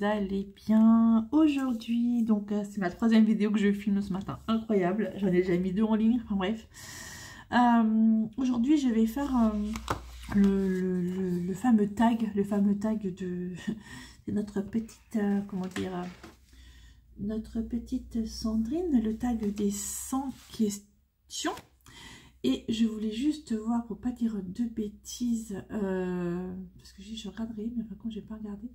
vous allez bien. Aujourd'hui, donc c'est ma troisième vidéo que je filme ce matin. Incroyable, j'en ai déjà mis 2 en ligne, enfin bref. Aujourd'hui, je vais faire le fameux tag, de notre petite, comment dire, notre petite Sandrine, le tag des 100 questions. Et je voulais juste voir, pour pas dire de bêtises, parce que je regarderai, mais par contre j'ai pas regardé.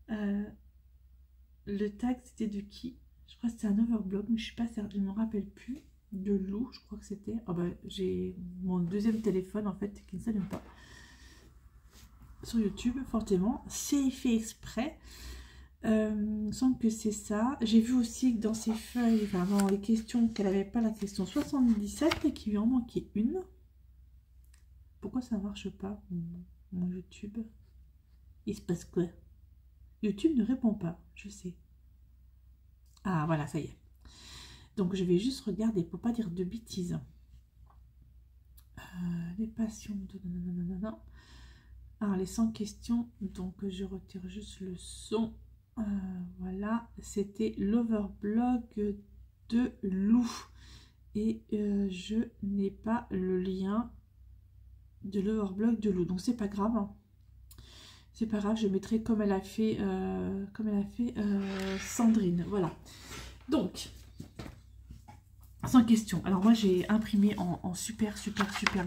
Le tag c'était de qui? Je crois que c'était un overblog, mais je suis pas certaine, je ne me rappelle plus. De Lou, je crois que c'était. Oh bah, j'ai mon deuxième téléphone en fait qui ne s'allume pas. Sur YouTube, fortement. C'est fait exprès. Semble que c'est ça. J'ai vu aussi que dans ses feuilles, enfin dans les questions, qu'elle n'avait pas la question 77 et qu'il lui en manquait une. Pourquoi ça ne marche pas, mon YouTube? Il se passe quoi? YouTube ne répond pas, je sais. Ah voilà, ça y est. Donc je vais juste regarder pour pas dire de bêtises. Les passions de... Non. Alors les 100 questions, donc je retire juste le son. Voilà, c'était l'overblog de Lou. Et je n'ai pas le lien de l'overblog de Lou. Donc c'est pas grave. Hein. C'est pas grave, je mettrai comme elle a fait, Sandrine. Voilà. Donc, 100 questions. Alors moi j'ai imprimé en super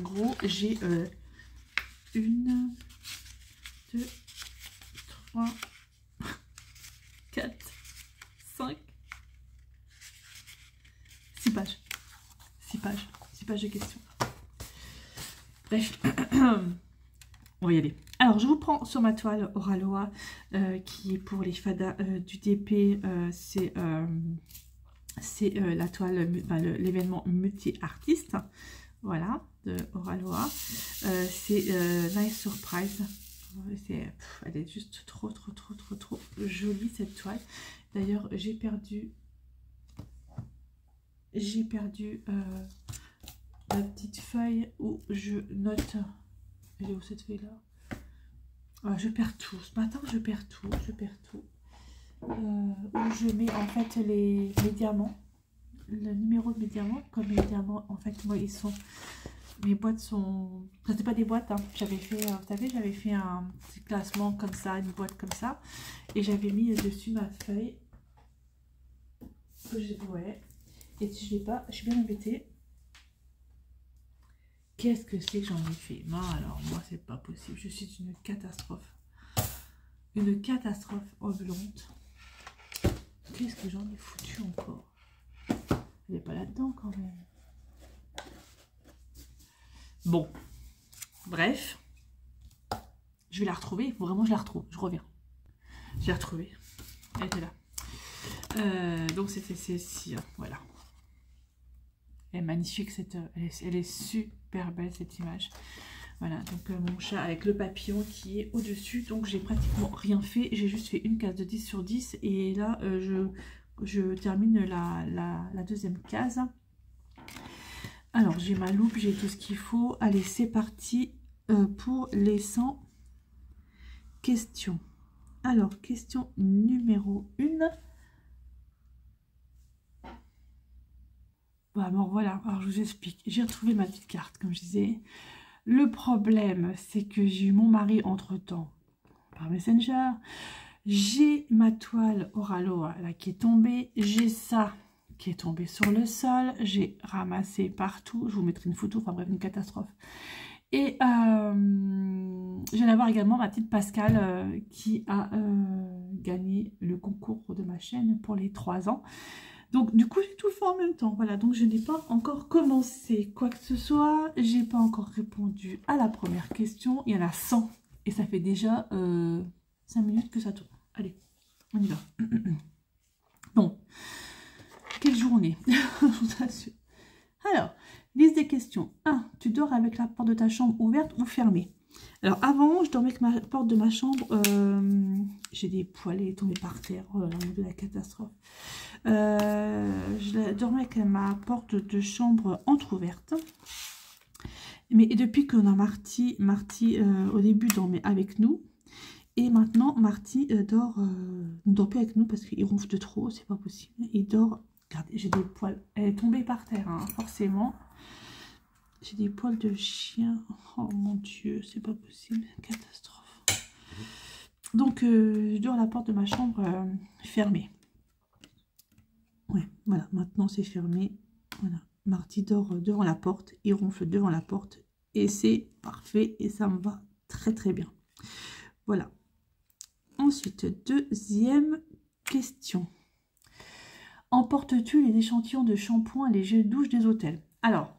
gros. J'ai 1, 2, 3, 4, 5, 6 pages. 6 pages de questions. Bref, on va y aller. Alors, je vous prends sur ma toile Oraloa, qui est pour les fadas du DP. C'est la toile, l'événement multi-artiste. Voilà, de Oraloa. C'est Nice Surprise. Elle est juste trop jolie cette toile. D'ailleurs j'ai perdu la petite feuille où je note. Elle est où cette feuille là? Je perds tout ce matin, je perds tout où je mets en fait les diamants, le numéro de mes diamants. Comme mes diamants en fait moi ils sont, mes boîtes sont... C'est pas des boîtes, hein. J'avais fait, vous savez, j'avais fait un petit classement comme ça, une boîte comme ça. Et j'avais mis dessus ma feuille. Ouais. Et si je l'ai pas, je suis bien embêtée. Qu'est-ce que c'est que j'en ai fait? Non, alors moi, c'est pas possible. Je suis une catastrophe. Une catastrophe ambulante. Qu'est-ce que j'en ai foutu encore? Elle n'est pas là-dedans quand même. Bon, bref, je vais la retrouver. Il faut vraiment que je la retrouve. Je reviens. Je l'ai retrouvée. Elle était là. Donc c'était celle-ci. Voilà. Elle est magnifique. Elle est super belle cette image. Voilà. Donc mon chat avec le papillon qui est au-dessus. Donc j'ai pratiquement rien fait. J'ai juste fait une case de 10 sur 10. Et là, je termine la deuxième case. Alors, j'ai ma loupe, j'ai tout ce qu'il faut. Allez, c'est parti pour les 100 questions. Alors, question numéro 1. Bon, alors voilà, alors je vous explique. J'ai retrouvé ma petite carte, comme je disais. Le problème, c'est que j'ai eu mon mari entre-temps par Messenger. J'ai ma toile Oraloa là qui est tombée. J'ai ça qui est tombé sur le sol, j'ai ramassé partout, je vous mettrai une photo, enfin bref, une catastrophe. Et je viens d'avoir également ma petite Pascale qui a gagné le concours de ma chaîne pour les 3 ans. Donc du coup j'ai tout fait en même temps, voilà, donc je n'ai pas encore commencé quoi que ce soit, j'ai pas encore répondu à la première question, il y en a 100 et ça fait déjà 5 minutes que ça tourne. Allez, on y va. Bon. Quelle journée, je vous assure. Alors, liste des questions. 1. Tu dors avec la porte de ta chambre ouverte ou fermée? Alors, avant, je dormais avec ma porte de ma chambre. J'ai des poêlés tombés par terre. Oh là là, de la catastrophe. Je dormais avec ma porte de chambre entrouverte. Mais depuis qu'on a Marty au début dormait avec nous. Et maintenant, Marty dort, ne dort plus avec nous parce qu'il ronfle de trop, c'est pas possible. Il dort, regardez, j'ai des poils. Elle est tombée par terre, hein, forcément. J'ai des poils de chien. Oh mon Dieu, c'est pas possible, catastrophe. Donc, je dors à la porte de ma chambre fermée. Ouais, voilà, maintenant c'est fermé. Voilà, Marty dort devant la porte, il ronfle devant la porte. Et c'est parfait et ça me va très très bien. Voilà. Ensuite, deuxième question. Emportes-tu les échantillons de shampoing et les gels douche des hôtels? Alors,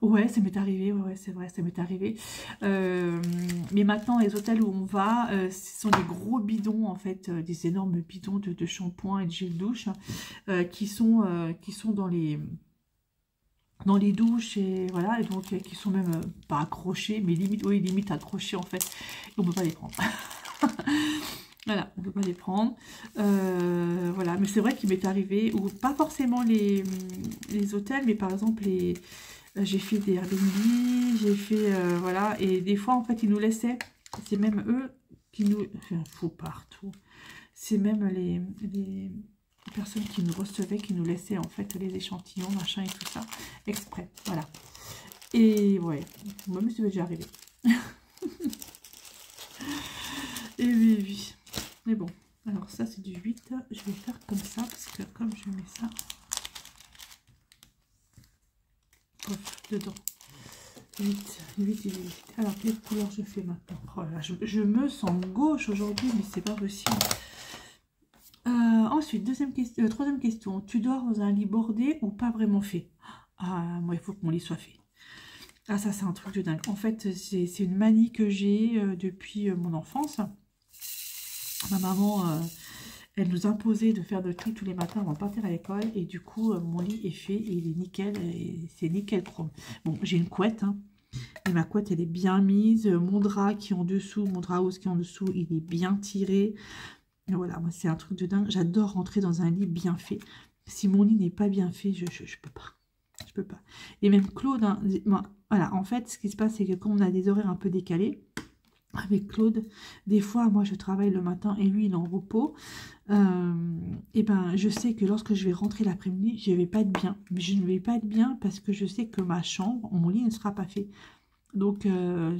ouais, ça m'est arrivé, ouais, c'est vrai, ça m'est arrivé. Mais maintenant, les hôtels où on va, ce sont des gros bidons, en fait, des énormes bidons de shampoing et de gel douche qui sont dans les douches et voilà, et donc qui sont même pas accrochés, mais limite, oui, limite accrochés en fait. Et on peut pas les prendre. Voilà, on peut pas les prendre. Voilà, mais c'est vrai qu'il m'est arrivé, ou pas forcément les hôtels, mais par exemple j'ai fait des Airbnb, j'ai fait voilà, et des fois en fait ils nous laissaient, c'est même eux qui nous, enfin, faux partout, c'est même les personnes qui nous recevaient, qui nous laissaient en fait les échantillons, machin et tout ça, exprès, voilà. Et ouais, moi ça m'est déjà arrivé. Et oui, oui. Mais bon, alors ça c'est du 8, je vais faire comme ça, parce que comme je mets ça, hop, dedans. 8 et 8. Alors, quelle couleur je fais maintenant? Oh là, je me sens gauche aujourd'hui, mais c'est pas possible. Ensuite, troisième question. Tu dors dans un lit bordé ou pas vraiment fait? Ah, moi, il faut que mon lit soit fait. Ah, ça, c'est un truc de dingue. En fait, c'est une manie que j'ai depuis mon enfance. Ma maman, elle nous imposait de faire notre lit tous les matins avant de partir à l'école. Et du coup, mon lit est fait et il est nickel. C'est nickel chrome. Bon, j'ai une couette, hein. Et ma couette, elle est bien mise. Mon drap qui est en dessous, mon drap hausse qui est en dessous, il est bien tiré. Et voilà, moi, c'est un truc de dingue. J'adore rentrer dans un lit bien fait. Si mon lit n'est pas bien fait, je peux pas. Je peux pas. Et même Claude, hein, voilà, en fait, ce qui se passe, c'est que quand on a des horaires un peu décalés, avec Claude, des fois, moi, je travaille le matin et lui, il est en repos. Et ben, je sais que lorsque je vais rentrer l'après-midi, je vais pas être bien. Mais je ne vais pas être bien parce que je sais que ma chambre, mon lit ne sera pas fait. Donc,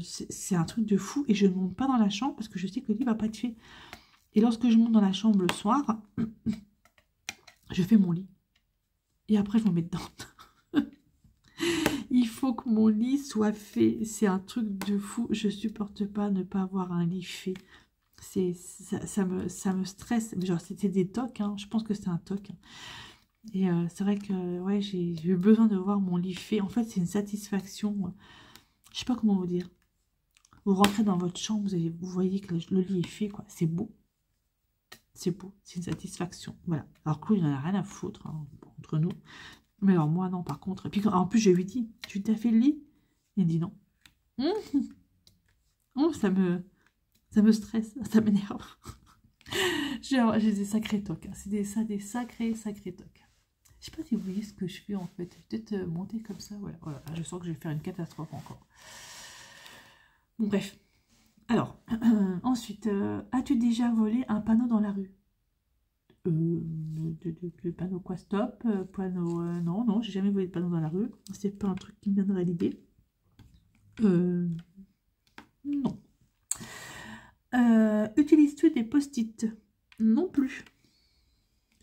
c'est un truc de fou. Et je ne monte pas dans la chambre parce que je sais que le lit va pas être fait. Et lorsque je monte dans la chambre le soir, je fais mon lit. Et après, je me mets dedans. Il faut que mon lit soit fait. C'est un truc de fou. Je supporte pas ne pas avoir un lit fait. Ça me stresse. Genre, c'était des tocs. Hein. Je pense que c'est un toc. Et c'est vrai que ouais, j'ai eu besoin de voir mon lit fait. En fait, c'est une satisfaction. Je sais pas comment vous dire. Vous rentrez dans votre chambre, vous voyez que le lit est fait. Quoi. C'est beau. C'est beau. C'est une satisfaction. Voilà. Alors Claude, il n'en a rien à foutre hein, entre nous. Mais alors moi, non, par contre. Et puis en plus, je lui dis, tu t'as fait le lit? Il dit non. Oh, ça me stresse, ça m'énerve. J'ai des sacrés tocs. Hein. C'est des sacrés tocs. Je sais pas si vous voyez ce que je fais en fait. Je vais peut-être monter comme ça. Voilà, voilà. Je sens que je vais faire une catastrophe encore. Bon, bref. Alors, ensuite, as-tu déjà volé un panneau dans la rue? Le panneau quoi, stop, panneau, non, j'ai jamais volé de panneau dans la rue. C'est pas un truc qui me viendrait à l'idée. Non. Utilises-tu des post-it? Non plus.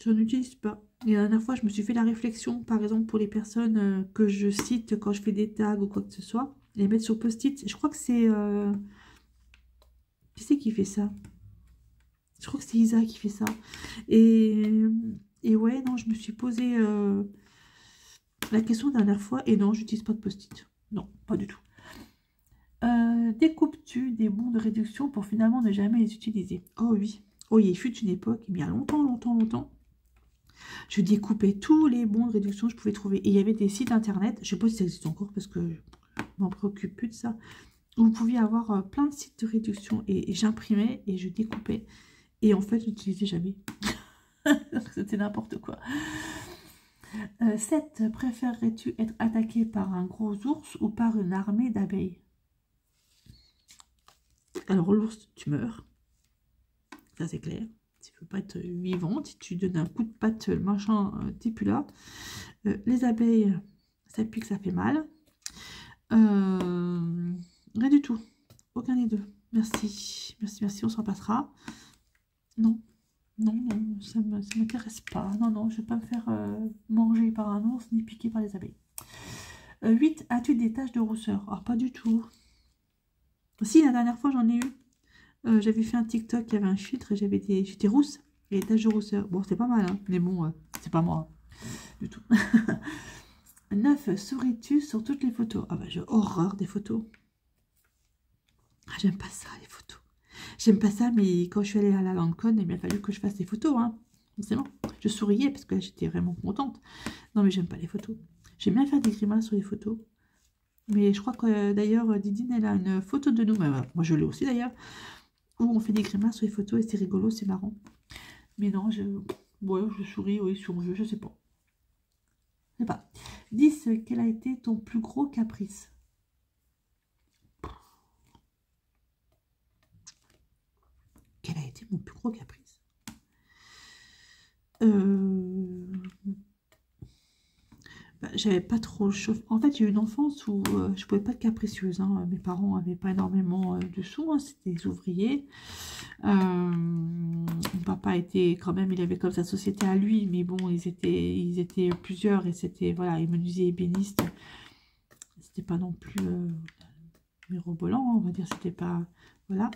Je n'utilise pas. Et la dernière fois, je me suis fait la réflexion, par exemple, pour les personnes que je cite quand je fais des tags ou quoi que ce soit, les mettre sur post-it. Je crois que c'est... Qui c'est qui fait ça? Je crois que c'est Isa qui fait ça. Et ouais, non, je me suis posé la question la dernière fois. Et non, j'utilise pas de post-it. Non, pas du tout. Découpes-tu des bons de réduction pour finalement ne jamais les utiliser? Oh oui. Oh, il fut une époque, il y a longtemps. Je découpais tous les bons de réduction que je pouvais trouver. Et il y avait des sites internet, je ne sais pas si ça existe encore parce que je m'en préoccupe plus de ça, où vous pouviez avoir plein de sites de réduction. Et j'imprimais et je découpais. Et en fait, je n'utilisais jamais. C'était n'importe quoi. 7. Préférerais-tu être attaqué par un gros ours ou par une armée d'abeilles? Alors, l'ours, tu meurs. ça c'est clair. Tu ne veux pas être vivante, si tu donnes un coup de patte, le machin, t'es plus là. Les abeilles, ça pique, ça fait mal. Rien du tout. Aucun des deux. Merci. Merci, merci, on s'en passera. Non. Non, non, ça ne m'intéresse pas. Non, non, je ne vais pas me faire manger par un ours ni piquer par les abeilles. 8. As-tu des taches de rousseur? Ah, pas du tout. Si, la dernière fois, j'en ai eu. J'avais fait un TikTok, il y avait un filtre et j'étais rousse. Et des taches de rousseur. Bon, c'est pas mal, hein, mais bon, c'est pas moi. Du tout. 9. Souris-tu sur toutes les photos? Ah bah, j'ai horreur des photos. Ah, j'aime pas ça, les photos. J'aime pas ça, mais quand je suis allée à la Lancôme, il m'a fallu que je fasse des photos, hein. C'est bon. Je souriais parce que j'étais vraiment contente. Non, mais j'aime pas les photos. J'aime bien faire des grimaces sur les photos. Mais je crois que d'ailleurs, Didine, elle a une photo de nous. Moi, je l'ai aussi d'ailleurs. Où on fait des grimaces sur les photos et c'est rigolo, c'est marrant. Mais non, ouais, je souris, oui, sur mon jeu, je sais pas. Je sais pas. 10. Quel a été ton plus gros caprice? Quel a été mon plus gros caprice? Bah, j'avais pas trop chauffé. En fait, j'ai eu une enfance où je pouvais pas être capricieuse, hein. Mes parents avaient pas énormément de sous, hein. C'était des ouvriers. Mon papa était quand même, il avait comme sa société à lui, mais bon, ils étaient plusieurs et c'était, voilà, et menuisier ébéniste. C'était pas non plus mirobolant, on va dire, c'était pas, voilà.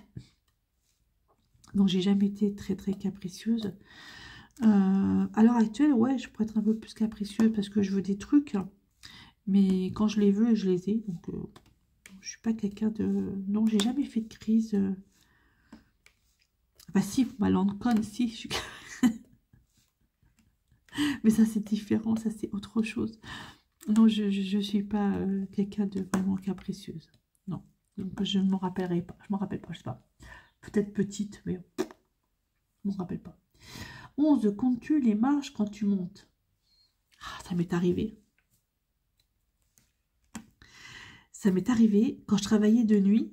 Donc, j'ai jamais été très, très capricieuse. À l'heure actuelle, ouais, je pourrais être un peu plus capricieuse parce que je veux des trucs, mais quand je les veux, je les ai. Donc, je suis pas quelqu'un de... Non, j'ai jamais fait de crise. Enfin, si, pour ma Lancôme, si. Mais ça, c'est différent, ça, c'est autre chose. Non, je suis pas quelqu'un de vraiment capricieuse. Non, donc je ne m'en rappellerai pas. Je m'en rappelle pas, je sais pas. Peut-être petite, mais je m'en rappelle pas. 11. Comptes-tu les marches quand tu montes? Ah, ça m'est arrivé. Ça m'est arrivé quand je travaillais de nuit.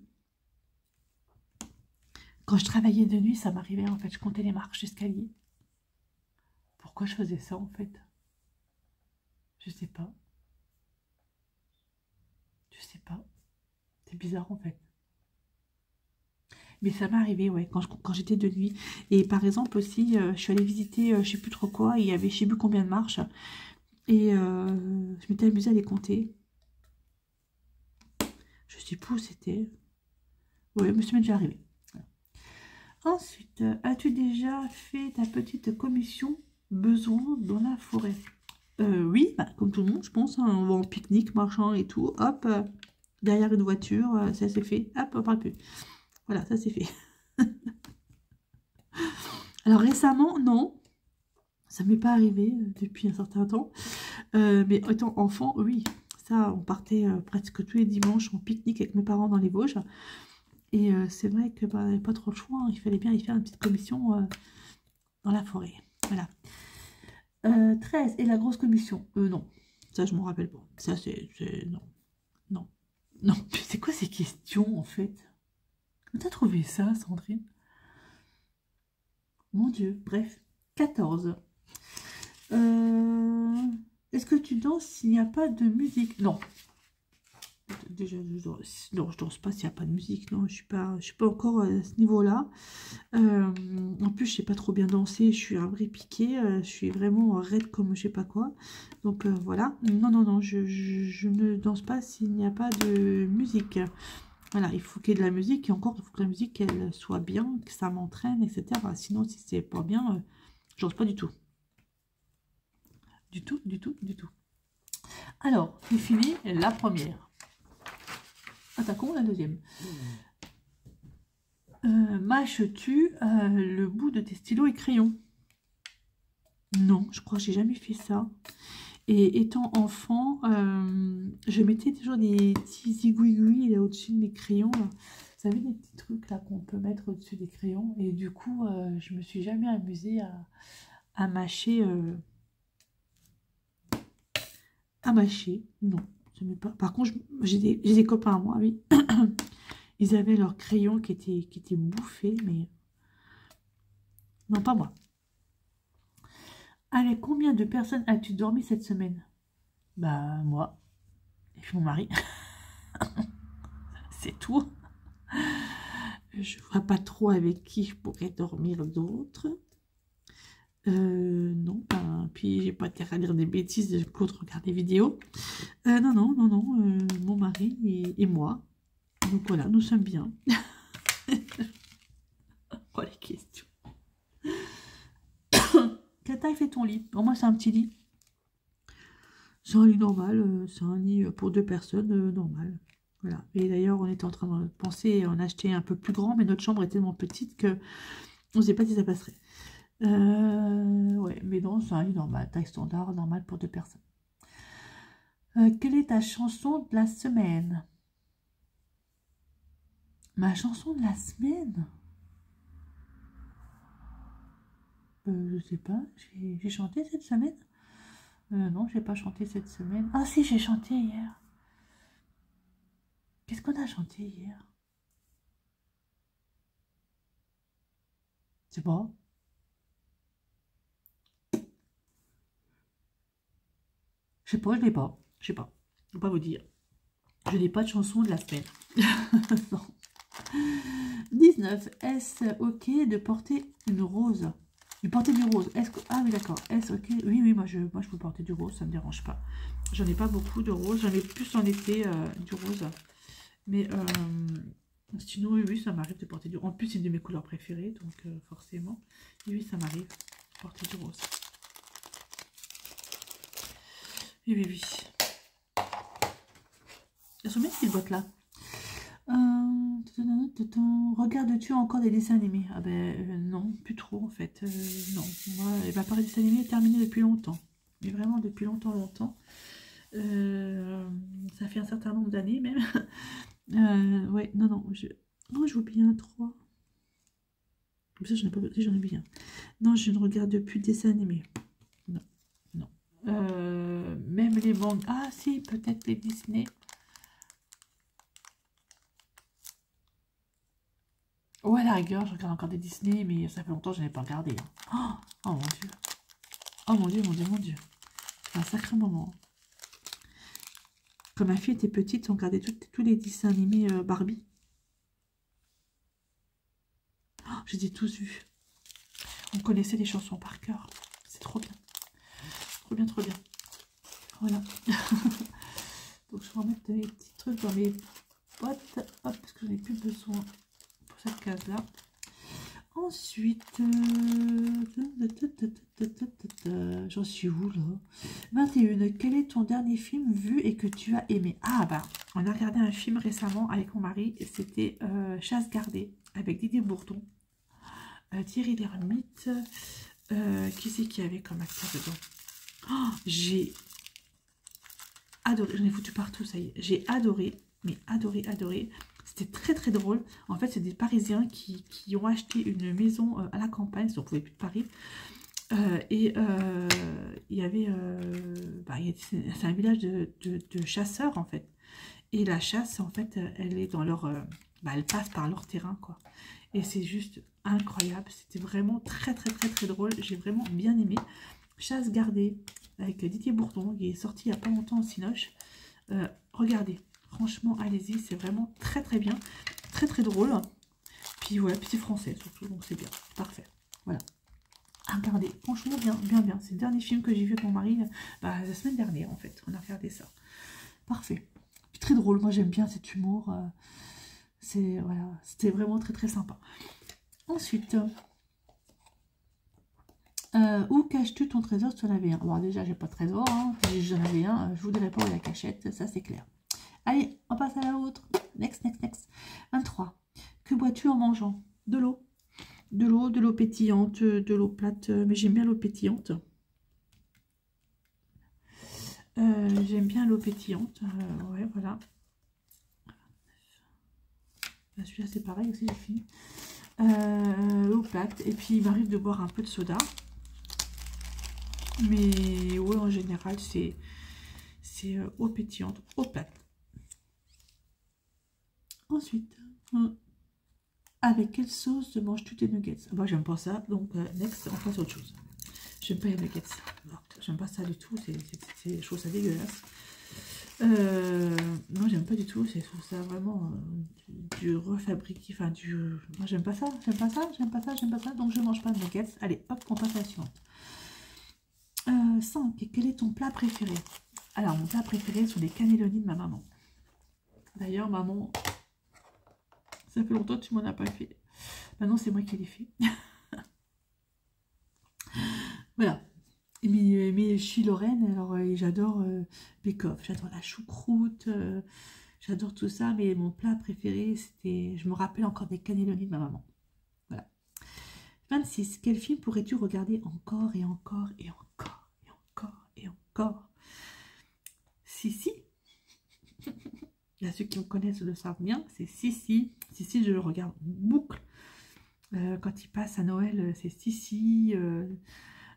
Quand je travaillais de nuit, ça m'arrivait, en fait, je comptais les marches d'escalier. Pourquoi je faisais ça, en fait? Je sais pas. Je sais pas. C'est bizarre, en fait. Mais ça m'est arrivé, ouais, quand j'étais de nuit. Et par exemple aussi, je suis allée visiter, je sais plus trop quoi, il y avait je sais plus combien de marches. Et je m'étais amusée à les compter. Je sais plus où c'était. Ouais, mais ça m'est déjà arrivé. Voilà. Ensuite, as-tu déjà fait ta petite commission besoin dans la forêt? Oui, bah, comme tout le monde, je pense, hein, on va en pique-nique, marchand et tout. Hop, derrière une voiture, ça s'est fait. Hop, on parle plus. Voilà, ça c'est fait. Alors récemment, non, ça m'est pas arrivé depuis un certain temps. Mais étant enfant, oui, ça, on partait presque tous les dimanches en pique-nique avec mes parents dans les Vosges. Et c'est vrai que bah, pas trop le choix, hein, il fallait bien y faire une petite commission dans la forêt. Voilà. 13. Et la grosse commission? Non, ça je m'en rappelle pas. Ça non, non, non. C'est quoi ces questions en fait? Où t'as trouvé ça, Sandrine? Mon Dieu, bref. 14. Est-ce que tu danses s'il n'y a pas de musique? Non. Déjà, non, je danse pas s'il n'y a pas de musique. Non, je suis pas encore à ce niveau-là. En plus, je sais pas trop bien danser. Je suis un vrai piqué. Je suis vraiment raide comme je sais pas quoi. Donc voilà. Non, non, non, je ne danse pas s'il n'y a pas de musique. Voilà, il faut qu'il y ait de la musique. Et encore, il faut que la musique, elle soit bien, que ça m'entraîne, etc. Sinon, si c'est pas bien, je danse pas du tout. Du tout, du tout, du tout. Alors, j'ai fini la première. Attaquons la deuxième. Mâches-tu le bout de tes stylos et crayons? Non, je crois que j'ai jamais fait ça. Et étant enfant, je mettais toujours des petits aiguilles au-dessus de mes crayons. Là. Vous savez, des petits trucs là qu'on peut mettre au-dessus des crayons. Et du coup, je me suis jamais amusée à mâcher. À mâcher, non. Pas. Par contre, j'ai des copains à moi, oui. Ils avaient leurs crayons qui étaient bouffés, mais Non, pas moi. Avec combien de personnes as-tu dormi cette semaine? Bah, moi. Et puis mon mari. C'est tout. Je vois pas trop avec qui je pourrais dormir d'autres. Non, ben, puis j'ai pas intérêt à dire des bêtises de l'autre regarde des vidéos. Non, non, non, non, mon mari et moi. Donc voilà, nous sommes bien. Oh les questions. Quelle taille fait ton lit? Pour moi, c'est un petit lit. C'est un lit normal, c'est un lit pour 2 personnes normal. Voilà. Et d'ailleurs, on était en train de penser à en acheter un peu plus grand, mais notre chambre est tellement petite que on ne sait pas si ça passerait. Ouais, mais non, c'est un lit normal, taille standard, normal pour 2 personnes. Quelle est ta chanson de la semaine? Ma chanson de la semaine? Je sais pas, j'ai chanté cette semaine? Non, j'ai pas chanté cette semaine. Ah si, j'ai chanté hier. Qu'est-ce qu'on a chanté hier? C'est pas. Je sais pas, je l'ai pas. Je sais pas. Je peux pas vous dire. Je n'ai pas de chanson de la semaine. Non. 19. Est-ce ok de porter une rose? De porter du rose. Est-ce que... Ah oui, d'accord. Est-ce ok? Oui, oui, moi je peux porter du rose, ça me dérange pas. J'en ai pas beaucoup de rose. J'en ai plus en été du rose. Mais sinon, oui, oui, ça m'arrive de porter du rose. En plus, c'est une de mes couleurs préférées, donc forcément. Et oui, ça m'arrive de porter du rose. Oui, oui, oui. Elles sont bien ces boîtes-là. Regardes-tu encore des dessins animés? Ah ben non, plus trop en fait. Non, moi, l'appareil dessin animé est terminé depuis longtemps. Mais vraiment depuis longtemps, longtemps. Ça fait un certain nombre d'années même. Ouais, non, non. Non, j'ai oublié un 3. Comme ça, j'en ai oublié un. Non, je ne regarde plus de dessins animés. Non, non. Même les mangas. Ah si, peut-être les Disney. Ouais, à la rigueur, je regarde encore des Disney, mais ça fait longtemps que je n'ai pas regardé. Hein. Oh mon dieu. Oh mon dieu, mon dieu, mon dieu. C'est un sacré moment. Quand ma fille était petite, on regardait tous les dessins animés Barbie. Oh, j'ai tous vus. On connaissait les chansons par cœur. C'est trop bien. Trop bien, trop bien. Voilà. Donc je vais remettre les petits trucs dans mes boîtes. Hop, parce que j'en ai plus besoin pour cette case-là. Ensuite, j'en suis où là? 21. Quel est ton dernier film vu et que tu as aimé? Ah bah, on a regardé un film récemment avec mon mari. C'était Chasse gardée avec Didier Bourdon, Thierry Lhermitte. Qui c'est qui avait comme acteur dedans? Oh, j'ai adoré. J'en ai foutu partout, ça y est. J'ai adoré, mais adoré, adoré. C'était très très drôle. En fait, c'est des Parisiens qui ont acheté une maison à la campagne, donc vous plus de Paris. Il y avait... c'est un village de chasseurs, en fait. Et la chasse, en fait, elle est dans leur... elle passe par leur terrain, quoi. Et c'est juste incroyable. C'était vraiment très très très très drôle. J'ai vraiment bien aimé. Chasse gardée avec Didier Bourdon. Il est sorti il n'y a pas longtemps au Cinoche. Regardez. Franchement, allez-y, c'est vraiment très très bien, très très drôle. Puis voilà, puis c'est français surtout, donc c'est bien, parfait. Voilà, regardez, franchement bien, bien, bien. C'est le dernier film que j'ai vu avec mon mari la semaine dernière en fait. On a regardé ça, parfait. Puis très drôle, moi j'aime bien cet humour. Voilà, c'était vraiment très très sympa. Ensuite, où caches-tu ton trésor si tu en avais un? Alors déjà, j'ai pas de trésor, hein. Si j'en avais un, je vous dirais pas où est la cachette, ça c'est clair. Allez, on passe à l'autre. Next, next, next. 23. Que bois-tu en mangeant? De l'eau. De l'eau pétillante, de l'eau plate. Mais j'aime bien l'eau pétillante. J'aime bien l'eau pétillante. Ouais, voilà. Celui-là, c'est pareil aussi, j'ai fini. L'eau plate. Et puis, il m'arrive de boire un peu de soda. Mais ouais, en général, c'est eau pétillante, eau plate. Ensuite, Avec quelle sauce manges-tu tes nuggets? Moi, j'aime pas ça, donc next, on passe à autre chose. J'aime pas les nuggets. J'aime pas ça du tout, je trouve ça dégueulasse. Non, j'aime pas du tout, je trouve ça vraiment du refabriqué, enfin du... Moi, j'aime pas ça, j'aime pas ça, j'aime pas ça, j'aime pas ça, donc je mange pas de nuggets. Allez, hop, on passe à la suivante. 5. Quel est ton plat préféré? Alors, mon plat préféré sont les cannelloni de ma maman. D'ailleurs, maman, ça fait longtemps que tu m'en as pas fait. Maintenant, c'est moi qui les fais. Voilà. Mais je suis Lorraine, alors j'adore Bake-Off, j'adore la choucroute, j'adore tout ça, mais mon plat préféré, c'était, je me rappelle encore des cannelloni de ma maman. Voilà. 26. Quel film pourrais-tu regarder encore et encore et encore et encore et encore? Si. Il y a ceux qui me connaissent le savent bien, c'est Si, je le regarde en boucle. Quand il passe à Noël, c'est Si.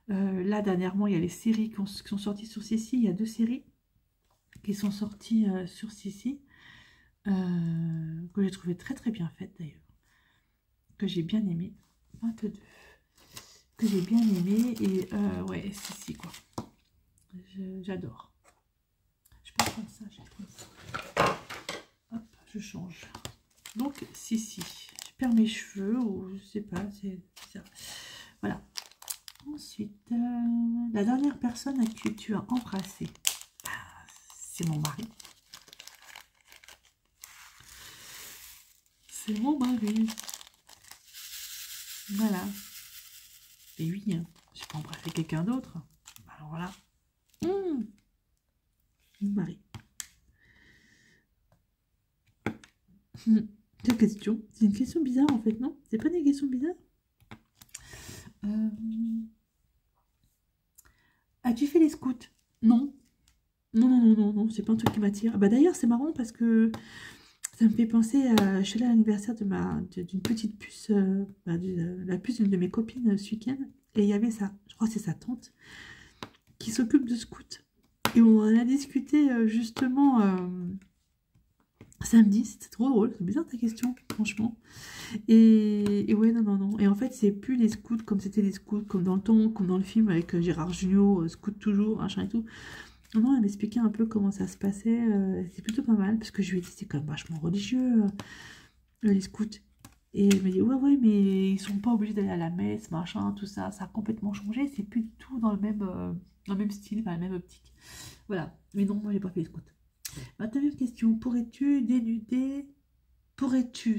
Là, dernièrement, il y a les séries qui sont sorties sur Sissi. Il y a 2 séries qui sont sorties sur Sissi, que j'ai trouvé très très bien faites d'ailleurs, que j'ai bien aimé. 22. Que j'ai bien aimé, et ouais, Sissi quoi. J'adore. Je peux prendre ça, hop, je change. Donc, Sissi. Je perds mes cheveux, ou je sais pas, c'est ça. Voilà. Ensuite, la dernière personne à qui tu as embrassé, c'est mon mari. C'est mon mari. Voilà. Et oui, hein, j'ai pas embrassé quelqu'un d'autre. Alors là, mon mari. Quelle question? C'est une question bizarre en fait, non? C'est pas des questions bizarres? As-tu fait les scouts? Non. Non, c'est pas un truc qui m'attire. Ah bah d'ailleurs, c'est marrant parce que ça me fait penser à... Je suis allée à l'anniversaire d'une petite puce, la puce d'une de mes copines ce week-end. Et il y avait ça, je crois que c'est sa tante, qui s'occupe de scouts. Et on en a discuté justement samedi. C'était trop drôle. C'est bizarre ta question, franchement. Et ouais, non. Et en fait, c'est plus les scouts comme c'était les scouts, comme dans le temps, comme dans le film avec Gérard Jugnot, scout toujours, machin et tout. Non, elle m'expliquait un peu comment ça se passait. C'est plutôt pas mal, parce que je lui ai dit, c'est quand même vachement religieux, les scouts. Et elle m'a dit, ouais, mais ils sont pas obligés d'aller à la messe, machin, tout ça. Ça a complètement changé. C'est plus du tout dans le même style, enfin, la même optique. Voilà. Mais non, moi, j'ai pas fait les scouts. 21e question. Pourrais-tu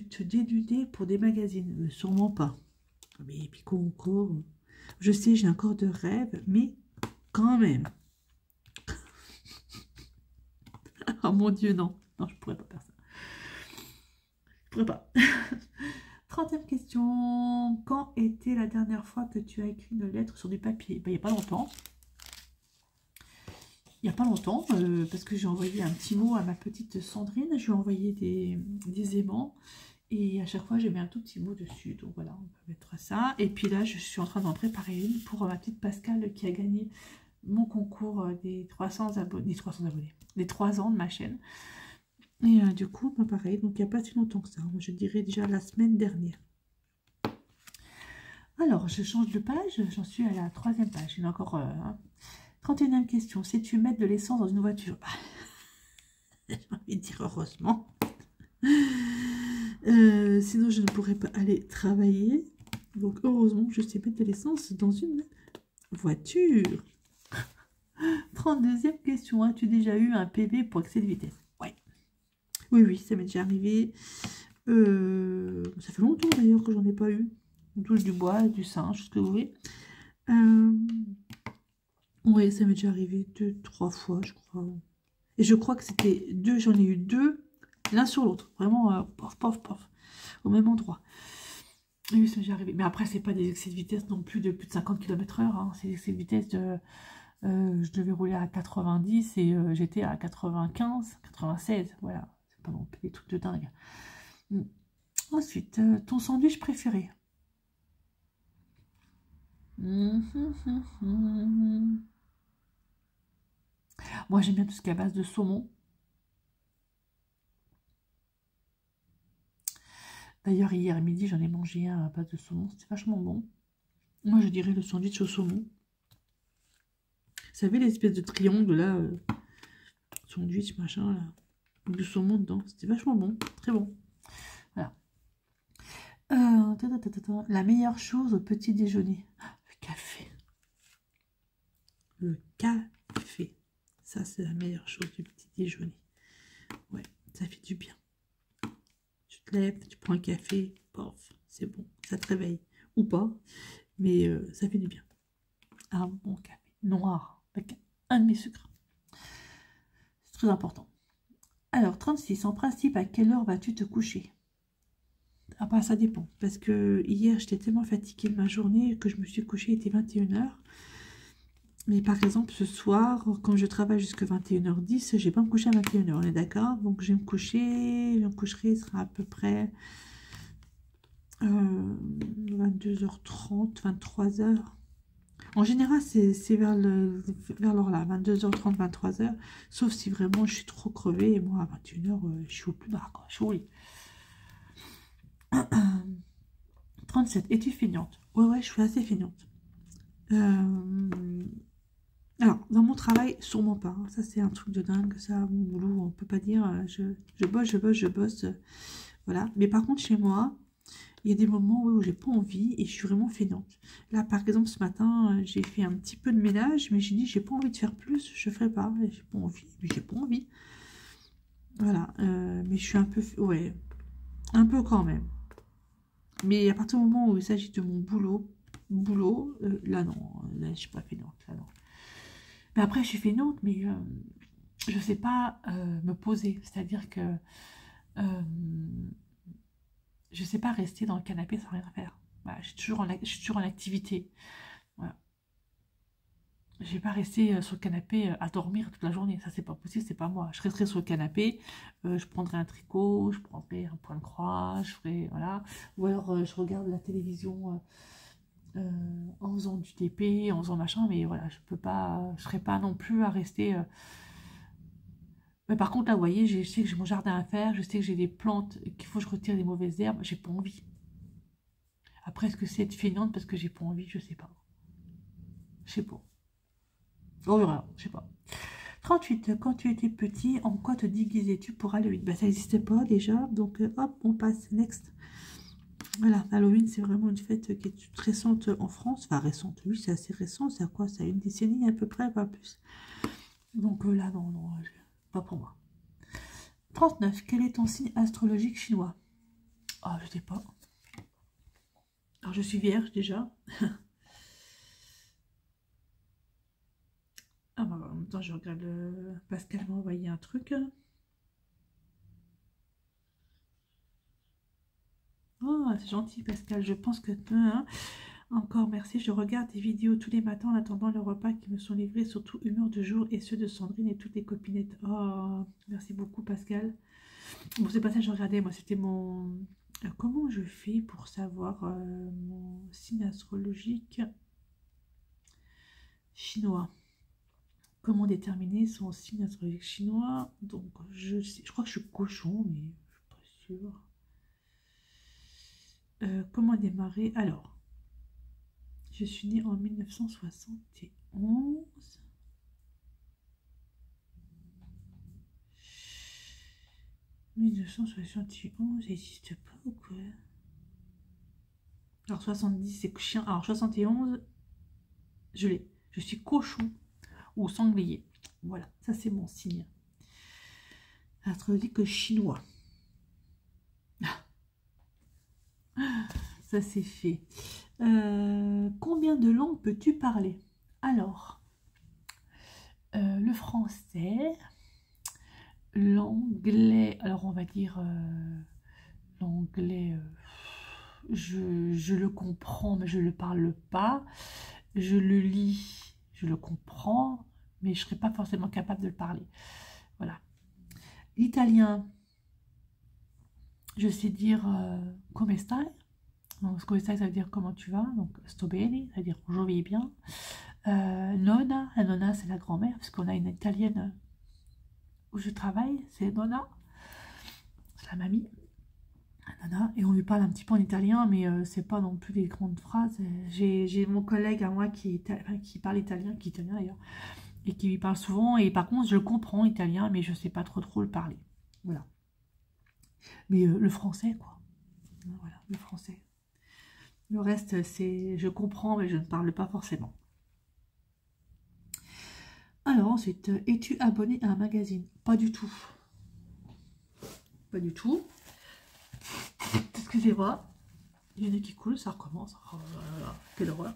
te dénuder pour des magazines? Sûrement pas. Mais puis encore. Je sais, j'ai un corps de rêve, mais quand même. Oh mon Dieu, non. Non, je pourrais pas faire ça. Je pourrais pas. 30e question. Quand était la dernière fois que tu as écrit une lettre sur du papier? Ben, il n'y a pas longtemps. Il n'y a pas longtemps, parce que j'ai envoyé un petit mot à ma petite Sandrine. Je lui ai envoyé des aimants. Et à chaque fois, j'ai mis un tout petit mot dessus. Donc voilà, on peut mettre ça. Et puis là, je suis en train d'en préparer une pour ma petite Pascale qui a gagné mon concours des 300 abonnés. Les 3 ans de ma chaîne. Et du coup, bah, pareil, donc il n'y a pas si longtemps que ça. Je dirais déjà la semaine dernière. Alors, je change de page. J'en suis à la 3e page. Il y en a encore 31e question. Sais-tu mettre de l'essence dans une voiture? J'ai envie de dire heureusement. Sinon, je ne pourrais pas aller travailler. Donc, heureusement que je sais mettre de l'essence dans une voiture. 32e question. As-tu déjà eu un PV pour excès de vitesse? Ouais. Oui, ça m'est déjà arrivé. Ça fait longtemps d'ailleurs que j'en ai pas eu. On touche du bois, du singe, ce que vous voulez. Oui, ça m'est déjà arrivé 2-3 fois, je crois. Et je crois que c'était j'en ai eu 2, l'un sur l'autre. Vraiment, pof, au même endroit. Oui, ça m'est déjà arrivé. Mais après, c'est pas des excès de vitesse non plus de plus de 50 km/h. Hein. C'est des excès de vitesse de... je devais rouler à 90 et j'étais à 95, 96. Voilà, c'est pas non plus des trucs de dingue. Ensuite, ton sandwich préféré? Moi, j'aime bien tout ce qui est à base de saumon. D'ailleurs, hier midi, j'en ai mangé un à base de saumon. C'était vachement bon. Moi, je dirais le sandwich au saumon. Vous savez, l'espèce de triangle là, sandwich, machin, là, du saumon dedans. C'était vachement bon, très bon. Voilà. La meilleure chose au petit déjeuner. Le café. Le café. Ça, c'est la meilleure chose du petit déjeuner. Ouais, ça fait du bien. Tu te lèves, tu prends un café, pof, c'est bon, ça te réveille. Ou pas, mais ça fait du bien. Un bon café noir avec un demi-sucre. C'est très important. Alors, 36, en principe, à quelle heure vas-tu te coucher? Ah bah ça dépend, parce que hier, j'étais tellement fatiguée de ma journée que je me suis couchée, il était 21h. Mais par exemple, ce soir, quand je travaille jusqu'à 21h10, je vais pas me coucher à 21h, on est d'accord? Donc, je vais me coucher, je me coucherai, ce sera à peu près 22h30, 23h. En général, c'est vers l'heure là, 22h30, 23h. Sauf si vraiment je suis trop crevée. Et moi, à 21h, je suis au plus bas, quoi. Je suis au lit. 37. Es-tu feignante? Ouais, je suis assez feignante. Alors, dans mon travail, sûrement pas. Hein. Ça, c'est un truc de dingue. Ça, mon boulot, on peut pas dire. Je bosse. Voilà. Mais par contre, chez moi, il y a des moments où j'ai pas envie et je suis vraiment feignante. Là, par exemple, ce matin, j'ai fait un petit peu de ménage, mais j'ai dit, j'ai pas envie de faire plus, je ferai pas. J'ai pas envie, mais j'ai pas envie. Voilà, mais je suis un peu, ouais, un peu quand même. Mais à partir du moment où il s'agit de mon boulot, là non, là je suis pas feignante, là non. Mais après, je suis feignante, mais je sais pas me poser. C'est-à-dire que je sais pas rester dans le canapé sans rien faire. Voilà, je suis toujours en activité. Voilà. Je vais pas rester sur le canapé à dormir toute la journée. Ça, c'est pas possible, c'est pas moi. Je resterai sur le canapé, je prendrai un tricot, je prendrai un point de croix, je ferai, voilà. Ou alors, je regarde la télévision en faisant du TP, en faisant machin, mais voilà, je peux pas, je serai pas non plus à rester. Mais par contre, là, vous voyez, je sais que j'ai mon jardin à faire, je sais que j'ai des plantes, qu'il faut que je retire des mauvaises herbes, j'ai pas envie. Après, est-ce que c'est être feignante parce que j'ai pas envie? Je sais pas. Je sais pas. On verra, je sais pas. 38. Quand tu étais petit, en quoi te déguisais-tu pour Halloween? Ça n'existait pas déjà, donc hop, on passe. Next. Voilà, Halloween, c'est vraiment une fête qui est toute récente en France. Enfin, récente, oui, c'est assez récent. C'est à quoi? C'est à une décennie à peu près, pas plus. Donc là, non, pas pour moi. 39. Quel est ton signe astrologique chinois? Ah, je sais pas. Alors, je suis vierge déjà. Ah, bah, en même temps, je regarde Pascal m'a envoyé un truc. Oh, c'est gentil, Pascal. Je pense que... Hein, encore merci. Je regarde des vidéos tous les matins en attendant le repas qui me sont livrés, surtout Humeur de jour et ceux de Sandrine et toutes les copinettes. Oh, merci beaucoup, Pascal. Bon, c'est pas ça que je regardais. Moi, c'était mon... comment je fais pour savoir mon signe astrologique chinois? Comment déterminer son signe astrologique chinois? Donc, je crois que je suis cochon, mais je suis pas sûre. Comment démarrer? Alors, je suis née en 1971. 1971, ça n'existe pas ou quoi? Alors 70, c'est chien. Alors 71, je l'ai. Je suis cochon ou sanglier. Voilà, ça c'est mon signe. Astrologique chinois. Ça c'est fait. Combien de langues peux-tu parler? Alors, le français, l'anglais, alors on va dire l'anglais, je le comprends mais je ne le parle pas. Je le lis, je le comprends, mais je ne serais pas forcément capable de le parler. Voilà. L'italien, je sais dire come stai. Donc, come stai, ça veut dire comment tu vas. Donc, sto bene, ça veut dire je vais bien. Nonna, la nonna, c'est la grand-mère, parce qu'on a une italienne où je travaille, c'est nonna, c'est la mamie. nana, et on lui parle un petit peu en italien, mais c'est pas non plus des grandes phrases. J'ai mon collègue à moi qui parle italien, qui est italien d'ailleurs, et qui lui parle souvent, et par contre je comprends italien, mais je sais pas trop le parler. Voilà. Mais le français, quoi. Voilà, le français. Le reste, c'est je comprends, mais je ne parle pas forcément. Alors ensuite, es-tu abonné à un magazine? Pas du tout. Pas du tout. Excusez-moi. Il y en a qui coulent, ça recommence. Oh là là, quelle horreur.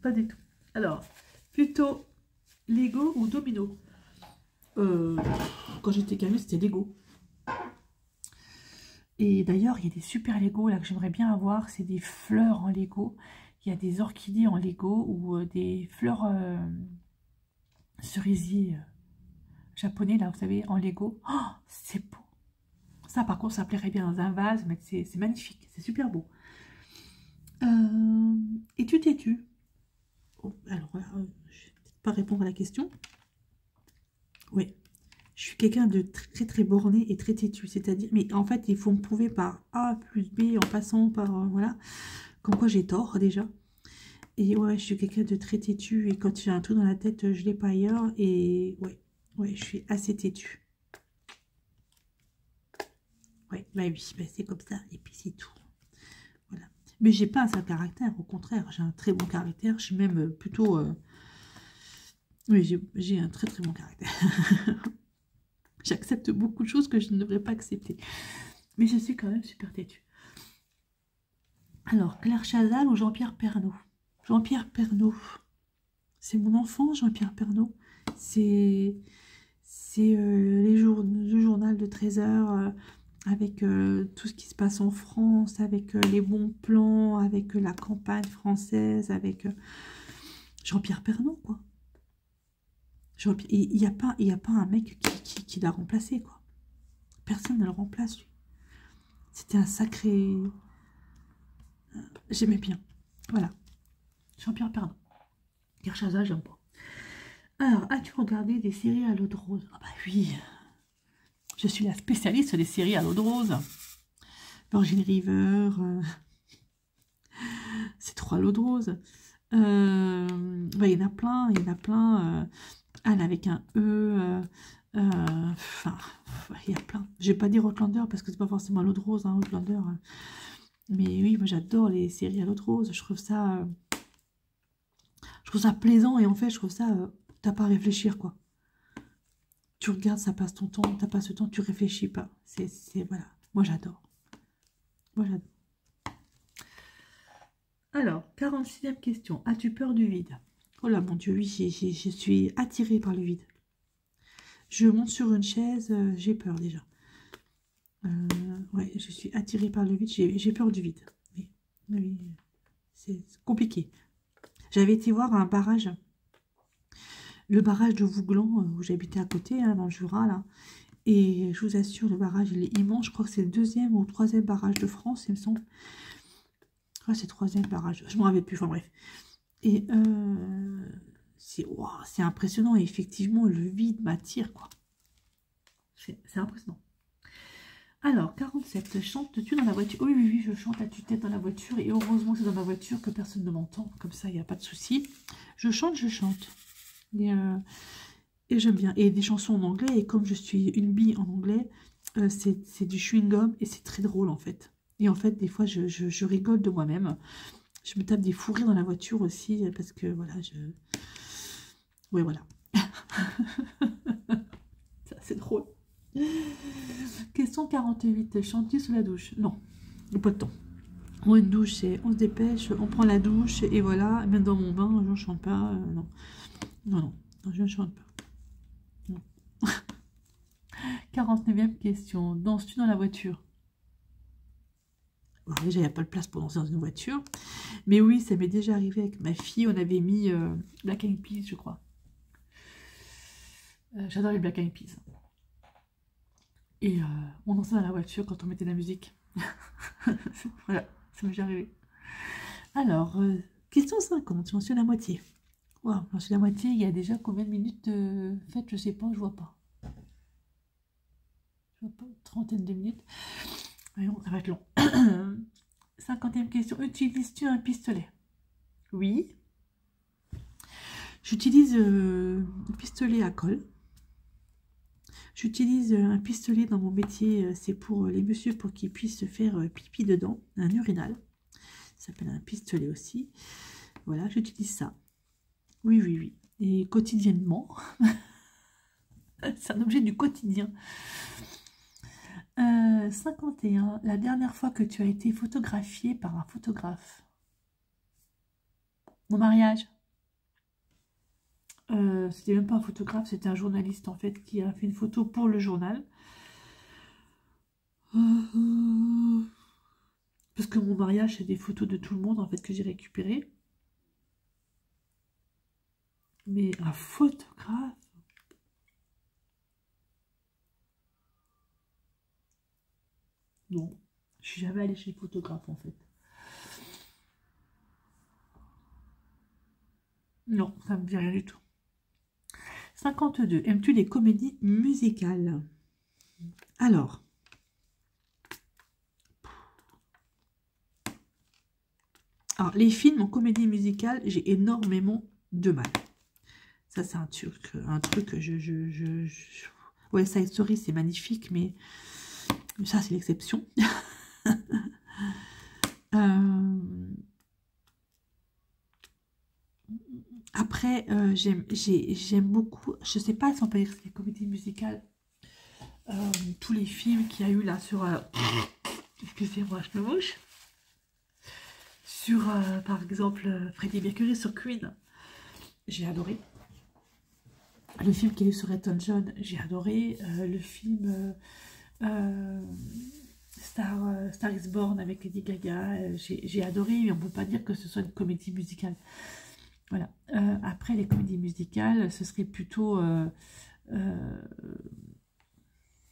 Pas du tout. Alors, plutôt Lego ou Domino? Quand j'étais gamine, c'était Lego. Et d'ailleurs, il y a des super Lego là que j'aimerais bien avoir. C'est des fleurs en Lego. Il y a des orchidées en Lego ou des fleurs cerisiers japonais là, vous savez, en Lego. Oh, c'est beau. Ça, par contre, ça plairait bien dans un vase, mais c'est magnifique. C'est super beau. Et tu t'es-tu? Oh, alors, je vais peut-être pas répondre à la question. Oui. Je suis quelqu'un de très borné et très têtu, c'est-à-dire, mais en fait, il faut me prouver par A plus B en passant par, voilà, comme quoi j'ai tort déjà. Et ouais, je suis quelqu'un de très têtu et quand j'ai un truc dans la tête, je l'ai pas ailleurs et ouais, je suis assez têtu. Ouais, bah oui, bah c'est comme ça et puis c'est tout. Voilà. Mais j'ai pas un sale caractère, au contraire, j'ai un très bon caractère, je suis même plutôt, oui, j'ai un très bon caractère. J'accepte beaucoup de choses que je ne devrais pas accepter. Mais je suis quand même super têtue. Alors, Claire Chazal ou Jean-Pierre Pernaut? Jean-Pierre Pernaut. C'est mon enfant, Jean-Pierre Pernaut. C'est le journal de 13 heures avec tout ce qui se passe en France, avec les bons plans, avec la campagne française, avec Jean-Pierre Pernaut, quoi. Il n'y a pas un mec qui l'a remplacé, quoi. Personne ne le remplace, lui. C'était un sacré... J'aimais bien. Voilà. Jean-Pierre Pernaut. Claire Chazal, j'aime pas. Alors, as-tu regardé des séries à l'eau de rose? Ah bah oui. Je suis la spécialiste des séries à l'eau de rose. Virgin River. C'est trop à l'eau de rose. Bah, il y en a plein. Il y en a plein. Anne avec un E. Enfin, il y a plein. Je vais pas dire Outlander parce que c'est pas forcément à l'eau de rose, hein, Outlander. Mais oui, moi j'adore les séries à l'eau de rose. Je trouve ça plaisant et en fait, je trouve ça, t'as pas à réfléchir, quoi. Tu regardes, ça passe ton temps, t'as pas ce temps, tu réfléchis pas. Voilà. Moi j'adore. Moi j'adore. Alors, 46e question. As-tu peur du vide? Oh là, mon Dieu, oui, je suis attirée par le vide. Je monte sur une chaise, j'ai peur déjà. Ouais, je suis attirée par le vide, j'ai peur du vide. Oui, c'est compliqué. J'avais été voir un barrage, le barrage de Vouglan, où j'habitais à côté, hein, dans le Jura, là. Et je vous assure, le barrage, il est immense. Je crois que c'est le 2e ou 3e barrage de France, il me semble. Ouais, c'est le 3e barrage. Je ne me rappelle plus, enfin bref. Et c'est impressionnant. Et effectivement, le vide m'attire, quoi. C'est impressionnant. Alors, 47. Chantes-tu dans la voiture? Oui, je chante à tue-tête dans la voiture. Et heureusement, c'est dans ma voiture que personne ne m'entend. Comme ça, il n'y a pas de souci. Je chante. Et j'aime bien. Et des chansons en anglais. Et comme je suis une bille en anglais, c'est du chewing-gum. Et c'est très drôle, en fait. Et en fait, des fois, je rigole de moi-même. Je me tape des fous rires dans la voiture aussi. Parce que, voilà, ouais, voilà. Ça, c'est drôle. Question 48. Chanter sous la douche? Non, pas de temps. Moi, une douche, c'est on se dépêche, on prend la douche et voilà. Même dans mon bain, je ne chante pas. Non, je ne chante pas. Non. 49e question. Danses-tu dans la voiture? Bon, déjà, il n'y a pas de place pour danser dans une voiture. Mais oui, ça m'est déjà arrivé avec ma fille. On avait mis Black Eyed Peas, je crois. J'adore les Black Eyed Peas. Et on dansait dans la voiture quand on mettait de la musique. Voilà, ça m'est déjà arrivé. Alors, question 50, j'en suis à la moitié. Wow, j'en suis à la moitié, il y a déjà combien de minutes faites? Je sais pas, je vois pas. Je vois pas, une trentaine de minutes. Voyons, ça va être long. 50e question. Utilises-tu un pistolet? Oui. J'utilise un pistolet à colle. J'utilise un pistolet dans mon métier. C'est pour les messieurs pour qu'ils puissent se faire pipi dedans. Un urinal. Ça s'appelle un pistolet aussi. Voilà, j'utilise ça. Oui, oui, oui. Et quotidiennement. C'est un objet du quotidien. 51. La dernière fois que tu as été photographié par un photographe? Mon mariage. C'était même pas un photographe, c'était un journaliste en fait qui a fait une photo pour le journal. Parce que mon mariage, c'est des photos de tout le monde en fait que j'ai récupérées. Mais un photographe? Non, je suis jamais allée chez le photographe en fait. Non, ça me dit rien du tout. 52. Aimes-tu les comédies musicales? Alors, les films en comédie musicale, j'ai énormément de mal. Ça, c'est un truc que Ouais, Side Story, c'est magnifique, mais ça, c'est l'exception. Après, j'aime beaucoup, je sais pas si on peut dire que c'est des comédies musicales, tous les films qu'il y a eu là sur... excusez-moi, je me mouche. Sur, par exemple, Freddie Mercury sur Queen. J'ai adoré. Le film qui est sur Elton John, j'ai adoré. Le film Star is Born avec Lady Gaga, j'ai adoré, mais on ne peut pas dire que ce soit une comédie musicale. Voilà. Après, les comédies musicales, ce serait plutôt...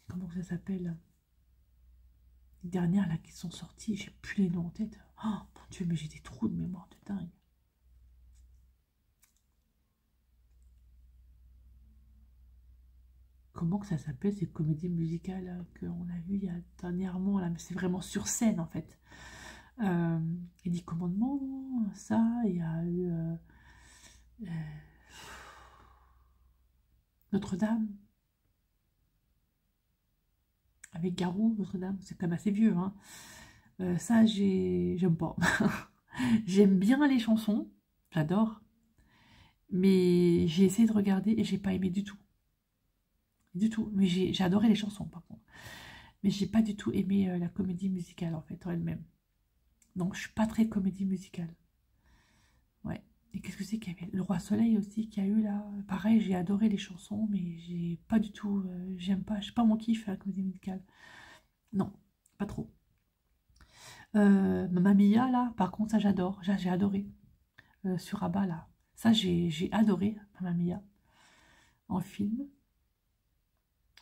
comment ça s'appelle? Les dernières là qui sont sorties, j'ai plus les noms en tête. Oh mon Dieu, mais j'ai des trous de mémoire de dingue. Comment que ça s'appelle ces comédies musicales qu'on a vues il y a dernièrement là, mais c'est vraiment sur scène en fait. Les 10 commandements, ça, il y a eu Notre-Dame avec Garou, Notre-Dame, c'est quand même assez vieux, hein. Ça, j'aime pas. J'aime bien les chansons, j'adore, mais j'ai essayé de regarder et j'ai pas aimé du tout. Du tout, mais j'ai adoré les chansons par contre. Mais j'ai pas du tout aimé la comédie musicale en fait, en elle-même. Donc je suis pas très comédie musicale. Ouais. Et qu'est-ce que c'est qu'il y avait? Le Roi Soleil aussi qui a eu là. Pareil, j'ai adoré les chansons, mais j'ai pas du tout. J'aime pas, je sais pas mon kiff la comédie musicale. Non, pas trop. Mamma Mia là, par contre, ça j'adore. J'ai adoré. Sur Abba là. Ça j'ai adoré, Mamma Mia. En film.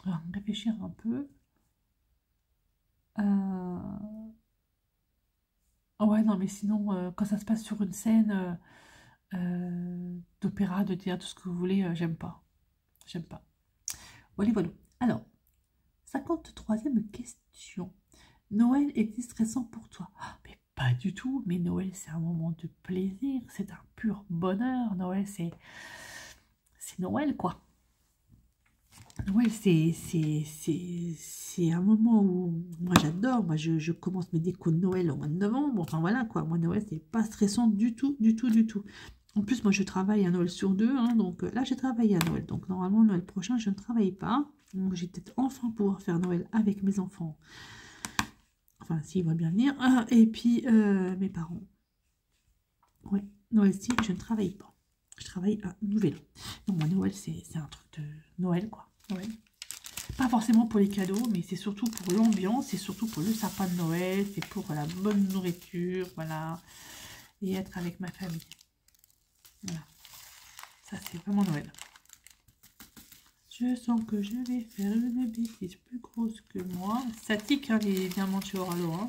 Alors, réfléchir un peu. Ouais, non, mais sinon, quand ça se passe sur une scène d'opéra, de théâtre, tout ce que vous voulez, j'aime pas. J'aime pas. Voilà, voilà. Alors, 53e question. Noël est-il stressant pour toi? Ah, mais pas du tout. Mais Noël, c'est un moment de plaisir. C'est un pur bonheur. Noël, c'est Noël, quoi. Noël, c'est un moment où moi j'adore. Moi, je commence mes décos de Noël au mois de novembre. Enfin, voilà, quoi. Moi, Noël, c'est pas stressant du tout, du tout, du tout. En plus, moi, je travaille à Noël sur 2. Hein, donc là, j'ai travaillé à Noël. Donc, normalement, Noël prochain, je ne travaille pas. Donc, j'ai peut-être enfin pouvoir faire Noël avec mes enfants. Enfin, s'ils vont bien venir. Et puis, mes parents. Ouais, Noël-ci, je ne travaille pas. Je travaille à Nouvel An. Donc, moi, Noël, c'est un truc de Noël, quoi. Noël. Pas forcément pour les cadeaux, mais c'est surtout pour l'ambiance, c'est surtout pour le sapin de Noël, c'est pour la bonne nourriture, voilà. Et être avec ma famille. Voilà. Ça, c'est vraiment Noël. Je sens que je vais faire une bêtise plus grosse que moi. Ça tique, hein, les diamants chez Oralo. Hein.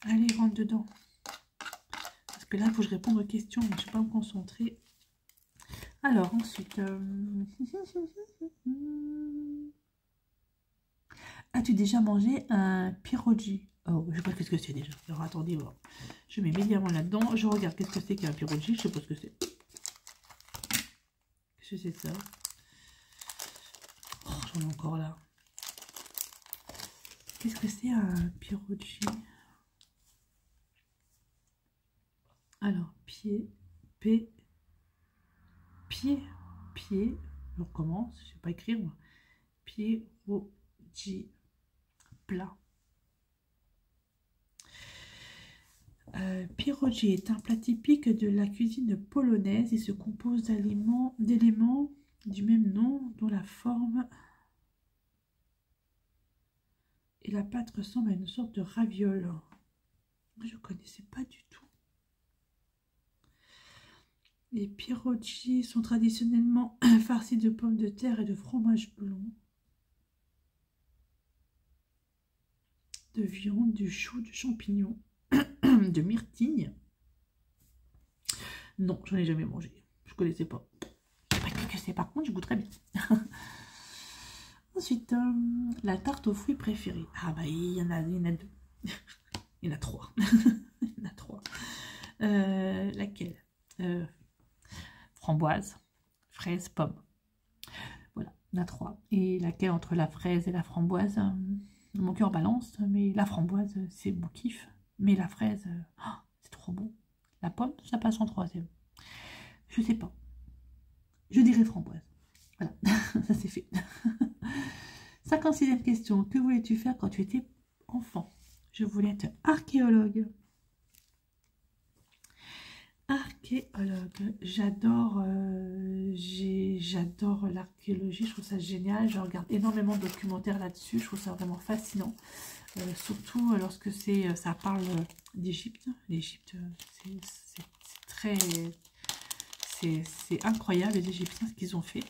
Allez, rentre dedans. Parce que là, il faut que je réponde aux questions. Je ne vais pas me concentrer. Alors, ensuite... As-tu déjà mangé un pierogi? Oh, je sais pas ce que c'est déjà. Alors attendez voir. Je mets médiamment là-dedans. Je regarde qu'est-ce que c'est qu'un pierogi. Je sais pas ce que c'est. Qu'est-ce que c'est ça? Oh, j'en ai encore là. Qu'est-ce que c'est un pierogi? Alors, pied, pied, pied. Je recommence. Je sais pas écrire moi. Pierogi plat. Pierogi est un plat typique de la cuisine polonaise. Il se compose d'éléments du même nom dont la forme et la pâte ressemblent à une sorte de raviole. Je ne connaissais pas du tout. Les pierogi sont traditionnellement farcis de pommes de terre et de fromage blanc, de viande, du chou, de champignons, de myrtille. Non, j'en ai jamais mangé. Je connaissais pas. Je sais pas ce que c'est. Par contre, je goûte très bien. Ensuite, la tarte aux fruits préférée. Ah bah il y en a deux. Il y en a trois. Il y en a trois. Laquelle? Framboise, fraise, pomme. Voilà, il y en a trois. Et laquelle entre la fraise et la framboise? Mon cœur balance, mais la framboise, c'est mon kiff. Mais la fraise, c'est trop bon. La pomme, ça passe en troisième. Je sais pas. Je dirais framboise. Voilà, ça c'est fait. 56e question. Que voulais-tu faire quand tu étais enfant? Je voulais être archéologue. Archéologue. J'adore l'archéologie. Je trouve ça génial. Je regarde énormément de documentaires là-dessus. Je trouve ça vraiment fascinant. Surtout lorsque ça parle d'Égypte. L'Égypte, c'est très... C'est incroyable, les Égyptiens, ce qu'ils ont fait.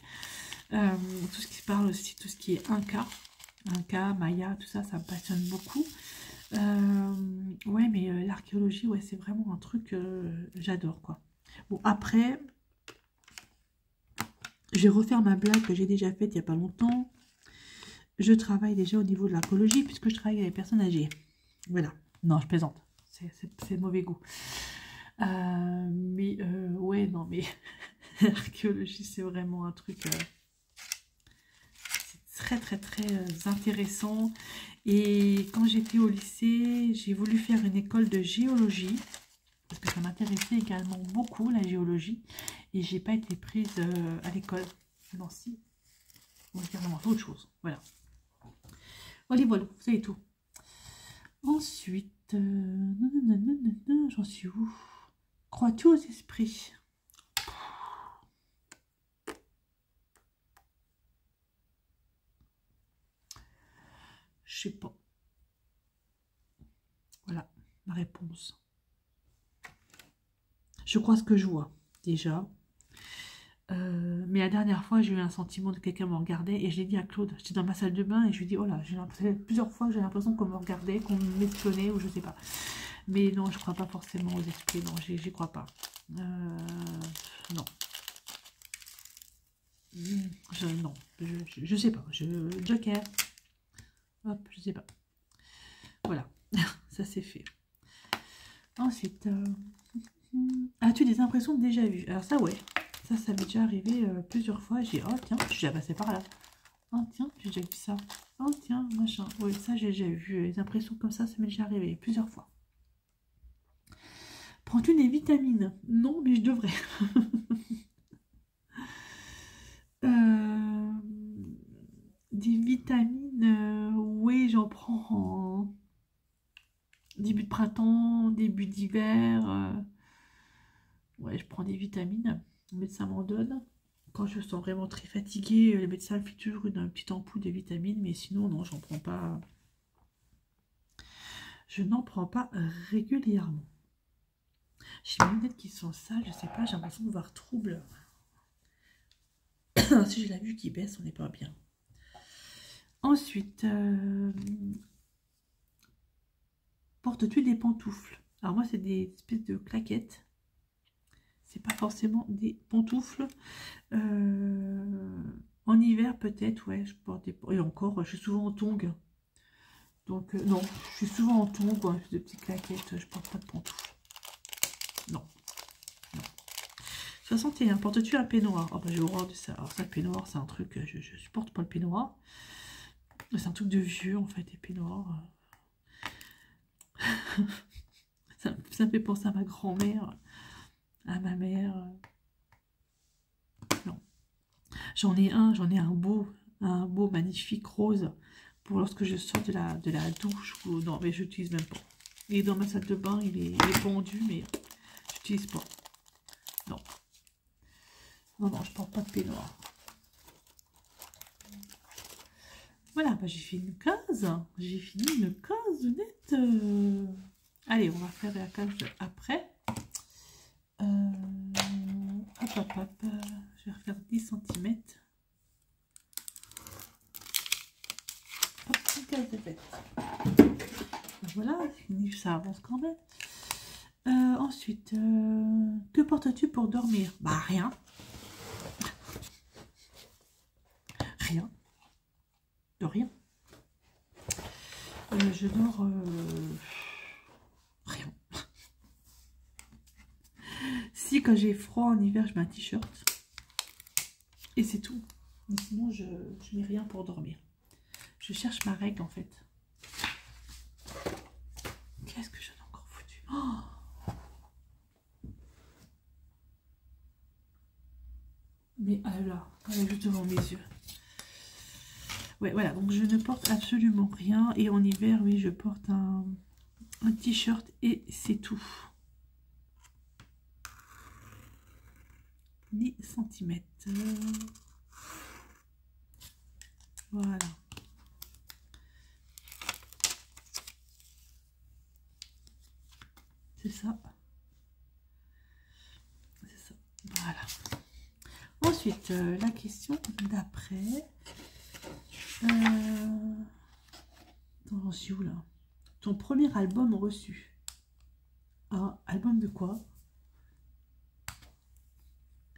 Tout ce qui parle aussi, tout ce qui est Inca, Maya, tout ça, ça me passionne beaucoup. Ouais, mais l'archéologie, ouais, c'est vraiment un truc j'adore, quoi. Bon, après, je vais refaire ma blague que j'ai déjà faite il n'y a pas longtemps. Je travaille déjà au niveau de l'archéologie, puisque je travaille avec les personnes âgées. Voilà. Non, je plaisante. C'est de mauvais goût. Ouais, non, mais l'archéologie, c'est vraiment un truc... très très très intéressant. Et quand j'étais au lycée, j'ai voulu faire une école de géologie parce que ça m'intéressait également beaucoup, la géologie, et j'ai pas été prise à l'école. Non, si, on va dire vraiment autre chose. Voilà. Voilà, voilà, vous savez tout. Ensuite, j'en suis où? Crois-tu aux esprits? Je sais pas. Voilà ma réponse. Je crois ce que je vois, déjà. Mais la dernière fois, j'ai eu un sentiment de quelqu'un me regardait et je l'ai dit à Claude. J'étais dans ma salle de bain et je lui ai dit, oh là, plusieurs fois j'ai l'impression qu'on me regardait, qu'on m'espionnait ou je sais pas. Mais non, je crois pas forcément aux esprits, non, j'y crois pas. Non. Non, je sais pas. Joker. Hop, je sais pas. Voilà, ça c'est fait. Ensuite, as-tu des impressions déjà vues? Alors ça, ouais. Ça m'est déjà arrivé plusieurs fois. J'ai oh tiens, je suis déjà passée par là. Oh tiens, j'ai déjà vu ça. Oh tiens, machin. Oui, ça j'ai déjà vu. Les impressions comme ça m'est déjà arrivé plusieurs fois. Prends-tu des vitamines? Non, mais je devrais. Des vitamines, oui, j'en prends en début de printemps, début d'hiver. Ouais, je prends des vitamines. Le médecin m'en donne. Quand je me sens vraiment très fatiguée, le médecin me fait toujours une petite ampoule de vitamines, mais sinon, non, j'en prends pas. Je n'en prends pas régulièrement. J'ai mes lunettes qui sont sales, je sais pas, j'ai l'impression de voir trouble. Si j'ai la vue qui baisse, on n'est pas bien. Ensuite, portes-tu des pantoufles? Alors moi, c'est des espèces de claquettes. C'est pas forcément des pantoufles. En hiver, peut-être, ouais, je porte des... Et encore, je suis souvent en tongs. Donc, non, je suis souvent en tongs, quoi, de petites claquettes, je porte pas de pantoufles. Non. 61, portes-tu un peignoir? Oh, bah, j'ai horreur de ça. Alors, ça, le peignoir, c'est un truc, je supporte pas le peignoir. C'est un truc de vieux, en fait, les peignoirs. Ça me fait penser à ma grand-mère, à ma mère. Non. J'en ai un beau magnifique rose pour lorsque je sors de la douche. Ou, non, mais je n'utilise même pas. Il est dans ma salle de bain, il est pendu, mais je n'utilise pas. Non. Non, je porte pas de peignoir. Voilà, bah, j'ai fait une case. J'ai fini une case nette. Allez, on va faire la case après. Hop. Je vais refaire 10 cm. Hop, une case de faite. Voilà, ça avance quand même. Ensuite, que portes-tu pour dormir? Bah, rien. Rien. De rien. Je dors... rien. Si, quand j'ai froid en hiver, je mets un t-shirt. Et c'est tout. Mais sinon, je n'ai rien pour dormir. Je cherche ma règle, en fait. Qu'est-ce que j'en ai encore foutu? Oh, mais là, elle est juste devant mes yeux. Ouais, voilà, donc je ne porte absolument rien. Et en hiver, oui, je porte un t-shirt et c'est tout. 10 cm. Voilà. C'est ça. C'est ça. Voilà. Ensuite, la question d'après. Attends, j'en suis où là? Ton premier album reçu. Ah, album de quoi?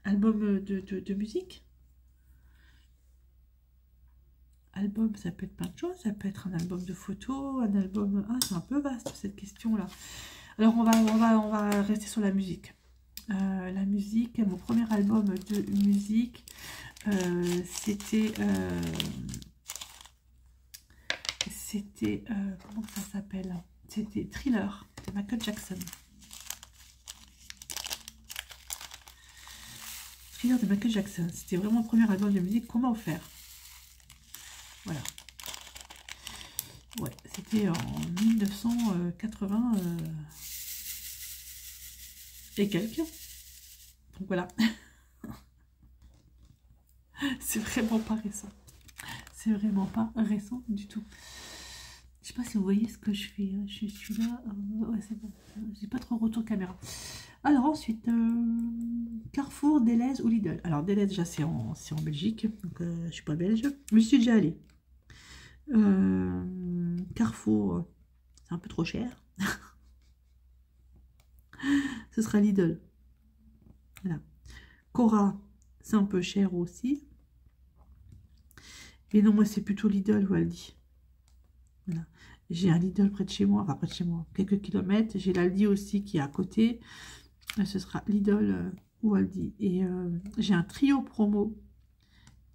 Album de musique? Album, ça peut être plein de choses. Ça peut être un album de photos, un album... Ah, c'est un peu vaste cette question-là. Alors, on va rester sur la musique. La musique, mon premier album de musique, c'était... comment ça s'appelle? C'était Thriller de Michael Jackson. Thriller de Michael Jackson. C'était vraiment le premier album de musique qu'on m'a offert. Voilà. Ouais, c'était en 1980 et quelques. Donc voilà. C'est vraiment pas récent. C'est vraiment pas récent du tout. Je sais pas si vous voyez ce que je fais. Je suis là. Ouais, c'est bon. J'ai pas trop retour caméra. Alors ensuite, Carrefour, Delhaize ou Lidl. Alors Delhaize, déjà c'est en Belgique. Donc je suis pas belge. Mais je suis déjà allée. Carrefour, c'est un peu trop cher. Ce sera Lidl. Voilà. Cora, c'est un peu cher aussi. Et non, moi c'est plutôt Lidl ou Aldi. Voilà. J'ai un Lidl près de chez moi, enfin près de chez moi, quelques kilomètres. J'ai l'Aldi aussi qui est à côté. Ce sera Lidl ou Aldi. Et j'ai un trio promo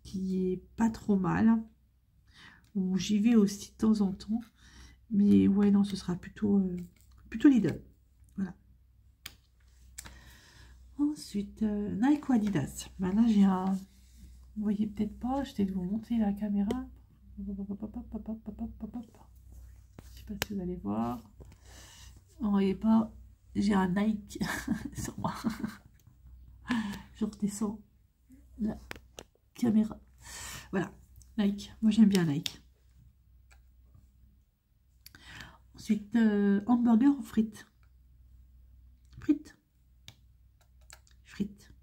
qui est pas trop mal. Où j'y vais aussi de temps en temps. Mais ouais, non, ce sera plutôt Lidl. Voilà. Ensuite, Nike ou Adidas. Ben là, j'ai un... Vous voyez peut-être pas, je vais vous montrer la caméra. Je sais pas si vous allez voir. Vous voyez pas, j'ai un Nike sur moi. Je redescends la caméra. Voilà, Nike. Moi, j'aime bien Nike. Ensuite, hamburger ou frites? Frites. Frites.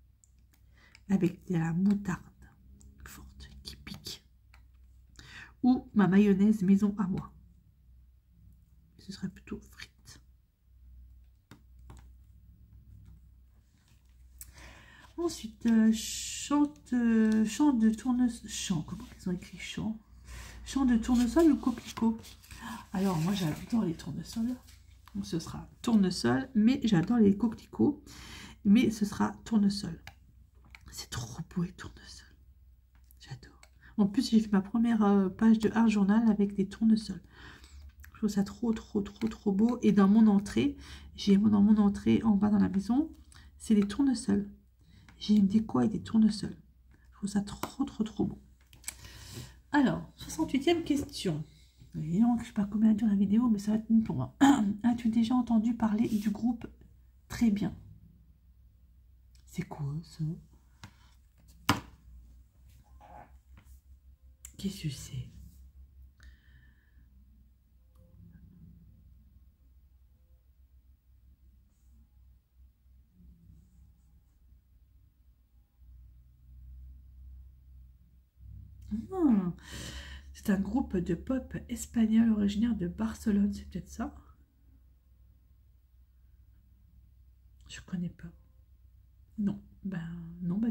Avec de la moutarde forte qui pique. Ou ma mayonnaise maison à moi. Ce serait plutôt frites. Ensuite, chant de tourneuse. Chant, comment ils ont écrit chant? Champ de tournesol ou coquelicot? Alors, moi, j'adore les tournesols. Donc, ce sera tournesol, mais j'adore les coquelicots. Mais ce sera tournesol. C'est trop beau les tournesols. J'adore. En plus, j'ai fait ma première page de art journal avec des tournesols. Je trouve ça trop beau. Et dans mon entrée, dans mon entrée en bas dans la maison, c'est les tournesols. J'ai une déco avec des tournesols. Je trouve ça trop beau. Alors, 68e question. Évidemment que je ne sais pas combien dure la vidéo, mais ça va être une pour moi. As-tu déjà entendu parler du groupe Très Bien? C'est quoi ça? Qu'est-ce que c'est? C'est un groupe de pop espagnol originaire de Barcelone, c'est peut-être ça? Je connais pas. Non,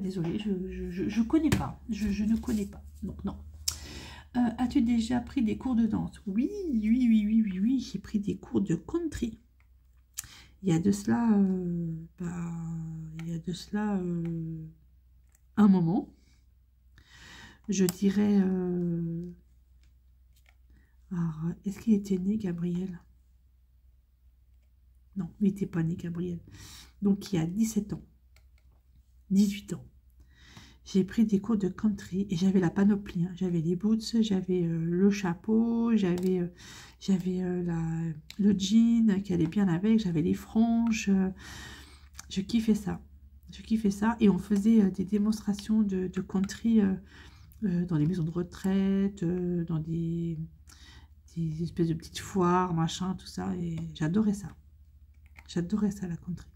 désolé, je connais pas. Je ne connais pas. Donc non. As-tu déjà pris des cours de danse? Oui, j'ai pris des cours de country. Il y a de cela, un moment. Je dirais... est-ce qu'il était né, Gabriel? Non, il n'était pas né, Gabriel. Donc, il y a 17 ans. 18 ans. J'ai pris des cours de country et j'avais la panoplie. Hein. J'avais les boots, j'avais le chapeau, j'avais le jean qui allait bien avec, j'avais les franges. Je kiffais ça. Et on faisait des démonstrations de country dans les maisons de retraite, dans des espèces de petites foires, machin, tout ça. Et j'adorais ça. J'adorais ça, la country.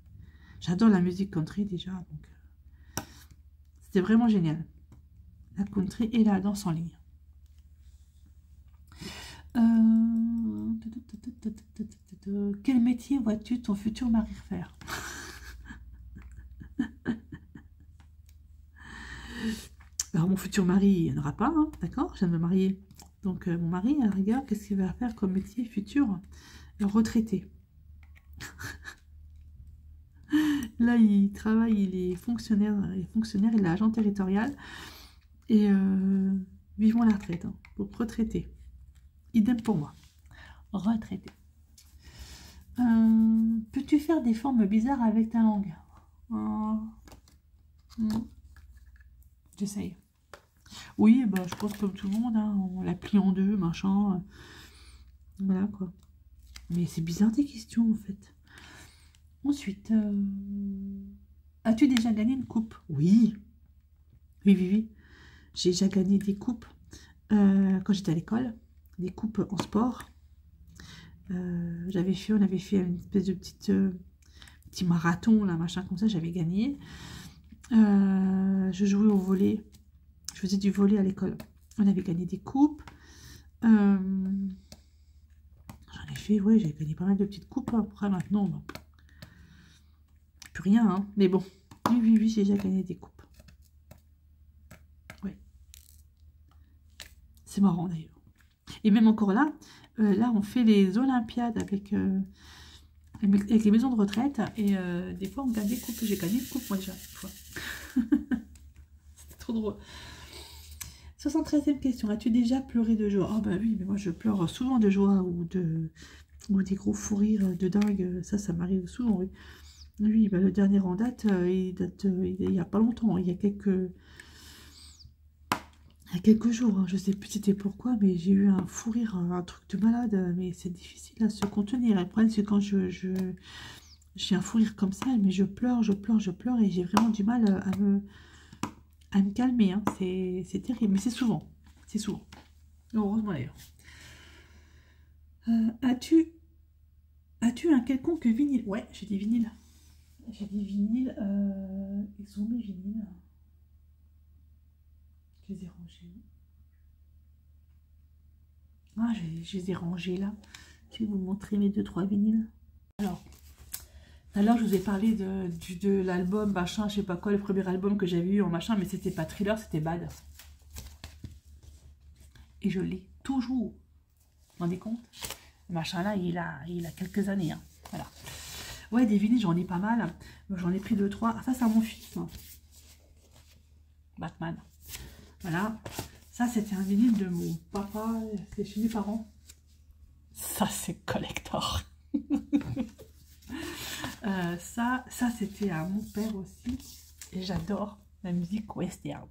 J'adore la musique country déjà, donc c'était vraiment génial. La country et la danse en ligne. Quel métier vois-tu ton futur mari faire? Alors, mon futur mari, il n'y en aura pas, hein, d'accord? Je viens de me marier. Donc, mon mari, à la rigueur, qu'est-ce qu'il va faire comme métier futur? Retraité. Là, il travaille, il est fonctionnaire, il est agent territorial. Et vivons la retraite. Hein. Donc, retraité. Idem pour moi. Retraité. Peux-tu faire des formes bizarres avec ta langue? J'essaye. Oui, bah, je pense comme tout le monde. Hein, on la plie en deux, machin. Voilà, quoi. Mais c'est bizarre des questions, en fait. Ensuite, as-tu déjà gagné une coupe? Oui. Oui. J'ai déjà gagné des coupes quand j'étais à l'école. Des coupes en sport. On avait fait une espèce de petit marathon, là, machin comme ça, j'avais gagné. Je jouais au volley. Je faisais du volley à l'école. On avait gagné des coupes. J'en ai fait, ouais, j'ai gagné pas mal de petites coupes. Après, maintenant, non. Plus rien, hein. Mais bon. Oui, j'ai déjà gagné des coupes. Oui. C'est marrant, d'ailleurs. Et même encore là, on fait les Olympiades avec les maisons de retraite. Et des fois, on gagne des coupes. J'ai gagné une coupe, moi, déjà, une fois. C'était trop drôle. 73e question. As-tu déjà pleuré de joie? Oh, bah oui, mais moi, je pleure souvent de joie ou des gros fous rires de dingue. Ça m'arrive souvent, oui. Oui, bah, le dernier en date, il n'y a pas longtemps. Il y a quelques jours, hein, je sais plus c'était pourquoi, mais j'ai eu un fou rire, un truc de malade, mais c'est difficile à se contenir. Le problème, c'est quand j'ai un fou rire comme ça, mais je pleure, et j'ai vraiment du mal à me calmer. Hein. C'est terrible, mais c'est souvent. Heureusement d'ailleurs. As-tu un quelconque vinyle? Ouais, j'ai des vinyles. Ils sont mes vinyles. Je les ai rangés. Ah, je les ai rangés là. Je vais vous montrer mes 2-3 vinyles. Alors, je vous ai parlé de l'album, machin, je sais pas quoi, le premier album que j'avais eu en machin, mais c'était pas Thriller, c'était Bad. Et je l'ai. toujours. Vous vous rendez compte? Le machin là, il a quelques années. Hein. Voilà. Ouais, des vinyles, j'en ai pas mal. J'en ai pris 2-3. Ah, ça, c'est à mon fils. Hein. Batman. Voilà. Ça, c'était un vinyle de mon papa. C'est chez mes parents. Ça, c'est collector. Ça c'était à mon père aussi. Et j'adore la musique western.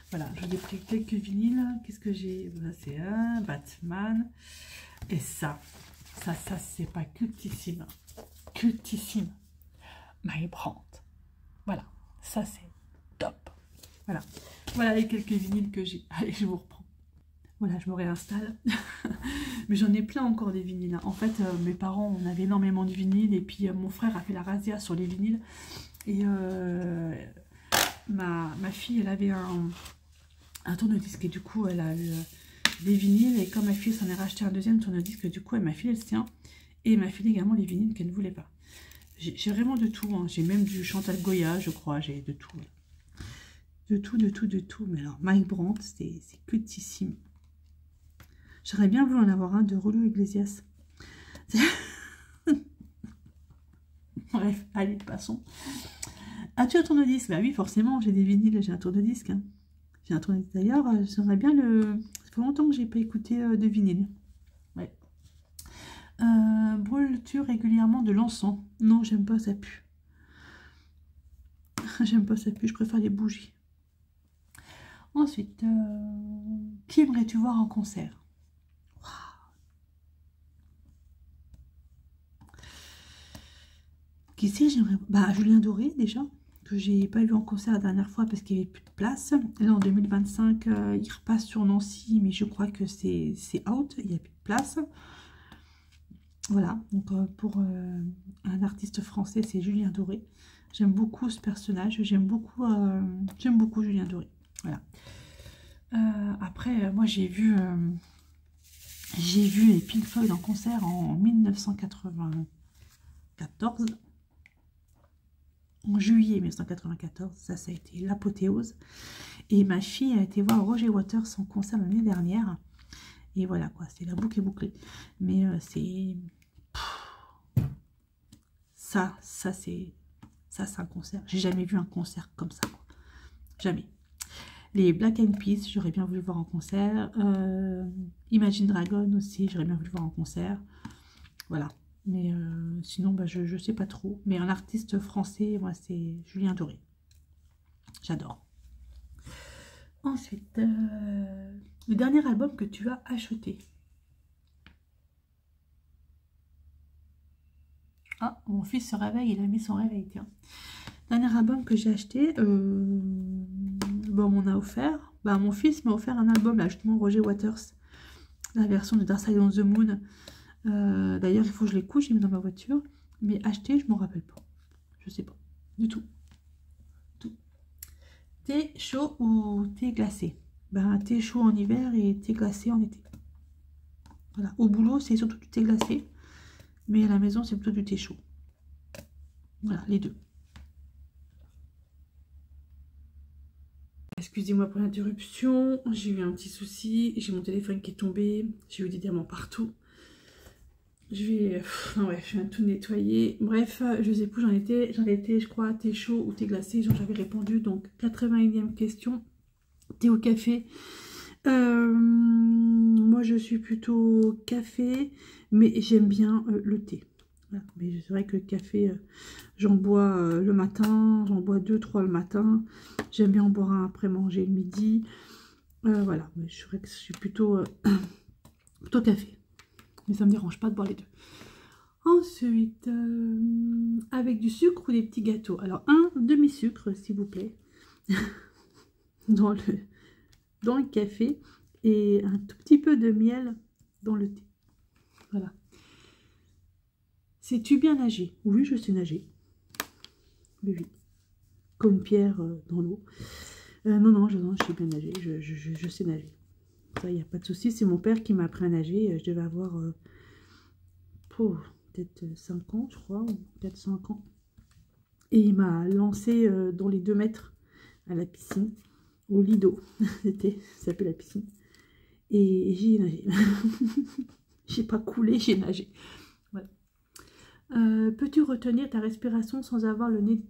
Voilà, je ai pris quelques vinyles. Qu'est-ce que j'ai? C'est un Batman. Et ça c'est pas cultissime. Cultissime. My Brand. Voilà, ça c'est top. Voilà, voilà les quelques vinyles que j'ai. Allez, je vous reprends. Voilà, je me réinstalle. Mais j'en ai plein encore des vinyles. En fait, mes parents, on avait énormément de vinyles. Et puis, mon frère a fait la razzia sur les vinyles. Et ma fille, elle avait un tourne-disque. Et du coup, elle a eu des vinyles. Et quand ma fille s'en est racheté un deuxième tourne-disque, du coup, elle m'a filé le sien. Et elle m'a filé également les vinyles qu'elle ne voulait pas. J'ai vraiment de tout. Hein. J'ai même du Chantal Goya, je crois. J'ai de tout. De tout, de tout, de tout. Mais alors, Mike Brandt, c'est cultissime. J'aurais bien voulu en avoir un de Rollo Iglesias. Bref, allez, passons. As-tu un tourne-disque? Bah oui, forcément, j'ai des vinyles, j'ai un tourne-disque. Hein. J'ai un tourne-disque d'ailleurs, j'aimerais bien le... Ça fait longtemps que j'ai pas écouté de vinyle. Ouais. Brûles-tu régulièrement de l'encens? Non, j'aime pas, ça pue. J'aime pas, ça pue, je préfère les bougies. Ensuite, qui aimerais-tu voir en concert? Qui c'est? J'aimerais... Bah, Julien Doré, déjà, que j'ai pas vu en concert la dernière fois parce qu'il n'y avait plus de place. Et là, en 2025, il repasse sur Nancy, mais je crois que c'est out, il n'y a plus de place. Voilà, donc pour un artiste français, c'est Julien Doré. J'aime beaucoup ce personnage, j'aime beaucoup Julien Doré. Voilà. Après, moi, j'ai vu les Pink Floyd en concert en 1994. En juillet 1994, ça a été l'apothéose. Et ma fille a été voir Roger Waters en concert l'année dernière. Et voilà, quoi, c'est la boucle est bouclée. Mais c'est... Ça c'est un concert. J'ai jamais vu un concert comme ça, quoi. Jamais. Les Black Eyed Peas, j'aurais bien voulu voir en concert. Imagine Dragon aussi, j'aurais bien voulu voir en concert. Voilà. Mais sinon, bah, je ne sais pas trop. Mais un artiste français, moi, c'est Julien Doré. J'adore. Ensuite, le dernier album que tu as acheté. Ah, mon fils se réveille, il a mis son réveil, tiens. Dernier album que j'ai acheté, bon, on m'en a offert. Bah, mon fils m'a offert un album, là, justement, Roger Waters. La version de Dark Side of the Moon. D'ailleurs, il faut que je l'écoute, j'ai mis dans ma voiture. Mais acheter, je ne m'en rappelle pas. Je sais pas. Du tout. Thé chaud ou thé glacé? Ben, thé chaud en hiver et thé glacé en été. Voilà. Au boulot, c'est surtout du thé glacé. Mais à la maison, c'est plutôt du thé chaud. Voilà, les deux. Excusez-moi pour l'interruption. J'ai eu un petit souci. J'ai mon téléphone qui est tombé. J'ai eu des diamants partout. Je vais tout nettoyer. Bref, je sais plus, j'en étais, je crois, thé chaud ou thé glacé. J'avais répondu. Donc, 81e question. Thé ou café? Moi, je suis plutôt café, mais j'aime bien le thé. Voilà. Mais c'est vrai que le café, j'en bois le matin, j'en bois 2-3 le matin. J'aime bien en boire un après manger le midi. Voilà, mais je dirais que je suis plutôt, plutôt café. Mais ça ne me dérange pas de boire les deux. Ensuite, avec du sucre ou des petits gâteaux? Alors, un demi-sucre, s'il vous plaît, dans le café, et un tout petit peu de miel dans le thé. Voilà. Sais-tu bien nager? Oui, je sais nager. Oui. Comme Pierre dans l'eau. Non, je sais bien nager. Je sais nager. Ça, il n'y a pas de souci. C'est mon père qui m'a appris à nager. Je devais avoir peut-être 5 ans, je crois, ou peut-être 5 ans. Et il m'a lancé dans les 2 mètres à la piscine, au Lido. Ça s'appelle la piscine. Et j'ai nagé. J'ai pas coulé, j'ai nagé. Voilà. Peux-tu retenir ta respiration sans avoir le nez,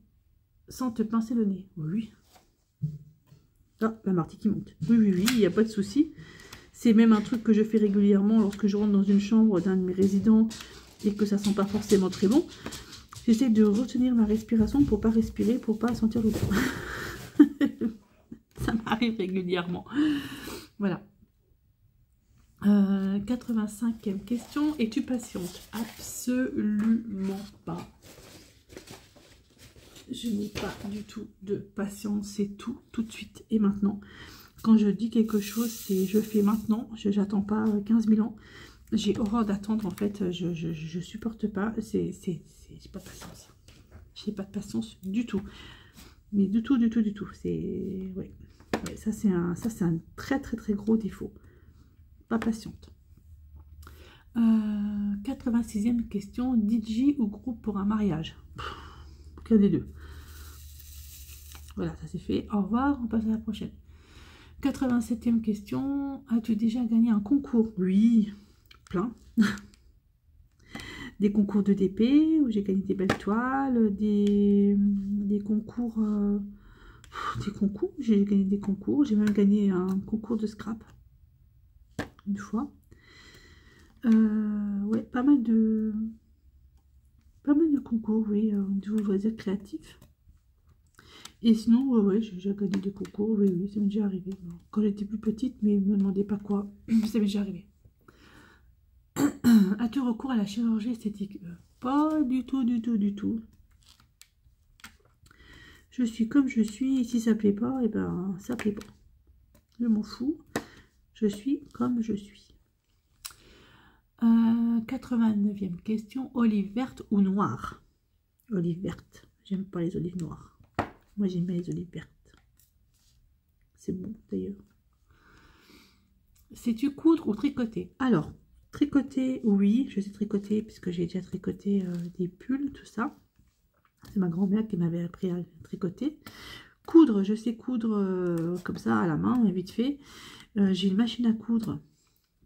sans te pincer le nez? Oui. Ah, la Marty qui monte. Oui, oui, oui, il n'y a pas de souci. C'est même un truc que je fais régulièrement lorsque je rentre dans une chambre d'un de mes résidents et que ça sent pas forcément très bon. J'essaie de retenir ma respiration pour pas respirer, pour pas sentir l'odeur. Ça m'arrive régulièrement. Voilà. 85e question. Es-tu patiente? Absolument pas. Je n'ai pas du tout de patience. C'est tout, tout de suite et maintenant. Quand je dis quelque chose, c'est je fais maintenant. Je n'attends pas 15 000 ans. J'ai horreur d'attendre en fait. Je supporte pas. J'ai pas de patience. J'ai pas de patience du tout. Mais du tout, du tout, du tout. C'est... Ouais. Ouais, ça, c'est un très, très, très gros défaut. Pas patiente. 86e question. DJ ou groupe pour un mariage? Aucun des deux. Voilà, ça c'est fait. Au revoir, on passe à la prochaine. 87e question. As-tu déjà gagné un concours? Oui, plein. Des concours de DP, où j'ai gagné des belles toiles, des concours... des concours, j'ai gagné des concours. J'ai même gagné un concours de scrap. Une fois. Ouais, pas mal de concours, oui, de loisirs créatifs. Et sinon, ouais, j'ai déjà gagné des concours, oui, oui, ça m'est déjà arrivé. Bon, quand j'étais plus petite, mais ne me demandez pas quoi, ça m'est déjà arrivé. As-tu recours à la chirurgie esthétique? Pas du tout, du tout, du tout. Je suis comme je suis, et si ça plaît pas, et ben ça plaît pas. Je m'en fous. Je suis comme je suis. 89e question. Olive verte ou noire? Olive verte. J'aime pas les olives noires. Moi, j'aime bien les olives vertes. C'est bon, d'ailleurs. Sais-tu coudre ou tricoter? Alors, tricoter, oui, je sais tricoter, puisque j'ai déjà tricoté des pulls, tout ça. C'est ma grand-mère qui m'avait appris à tricoter. Coudre, je sais coudre comme ça, à la main, vite fait. J'ai une machine à coudre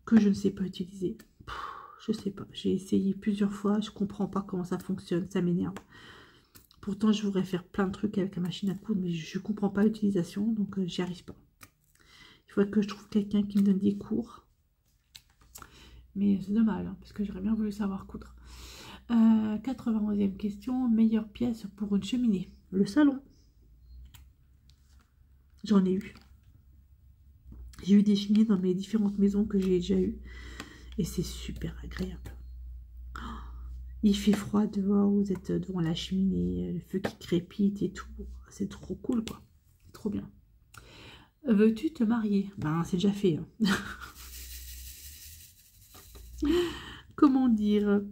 que je ne sais pas utiliser. Je sais pas, j'ai essayé plusieurs fois, je comprends pas comment ça fonctionne, ça m'énerve. Pourtant, je voudrais faire plein de trucs avec la machine à coudre, mais je comprends pas l'utilisation, donc j'y arrive pas. Il faudrait que je trouve quelqu'un qui me donne des cours. Mais c'est dommage, hein, parce que j'aurais bien voulu savoir coudre. 91e question. Meilleure pièce pour une cheminée? Le salon. J'en ai eu. J'ai eu des cheminées dans mes différentes maisons que j'ai déjà eues. Et c'est super agréable. Il fait froid dehors, vous êtes devant la cheminée, le feu qui crépite et tout. C'est trop cool, quoi. Trop bien. Veux-tu te marier? Ben, c'est déjà fait. Hein. Comment dire?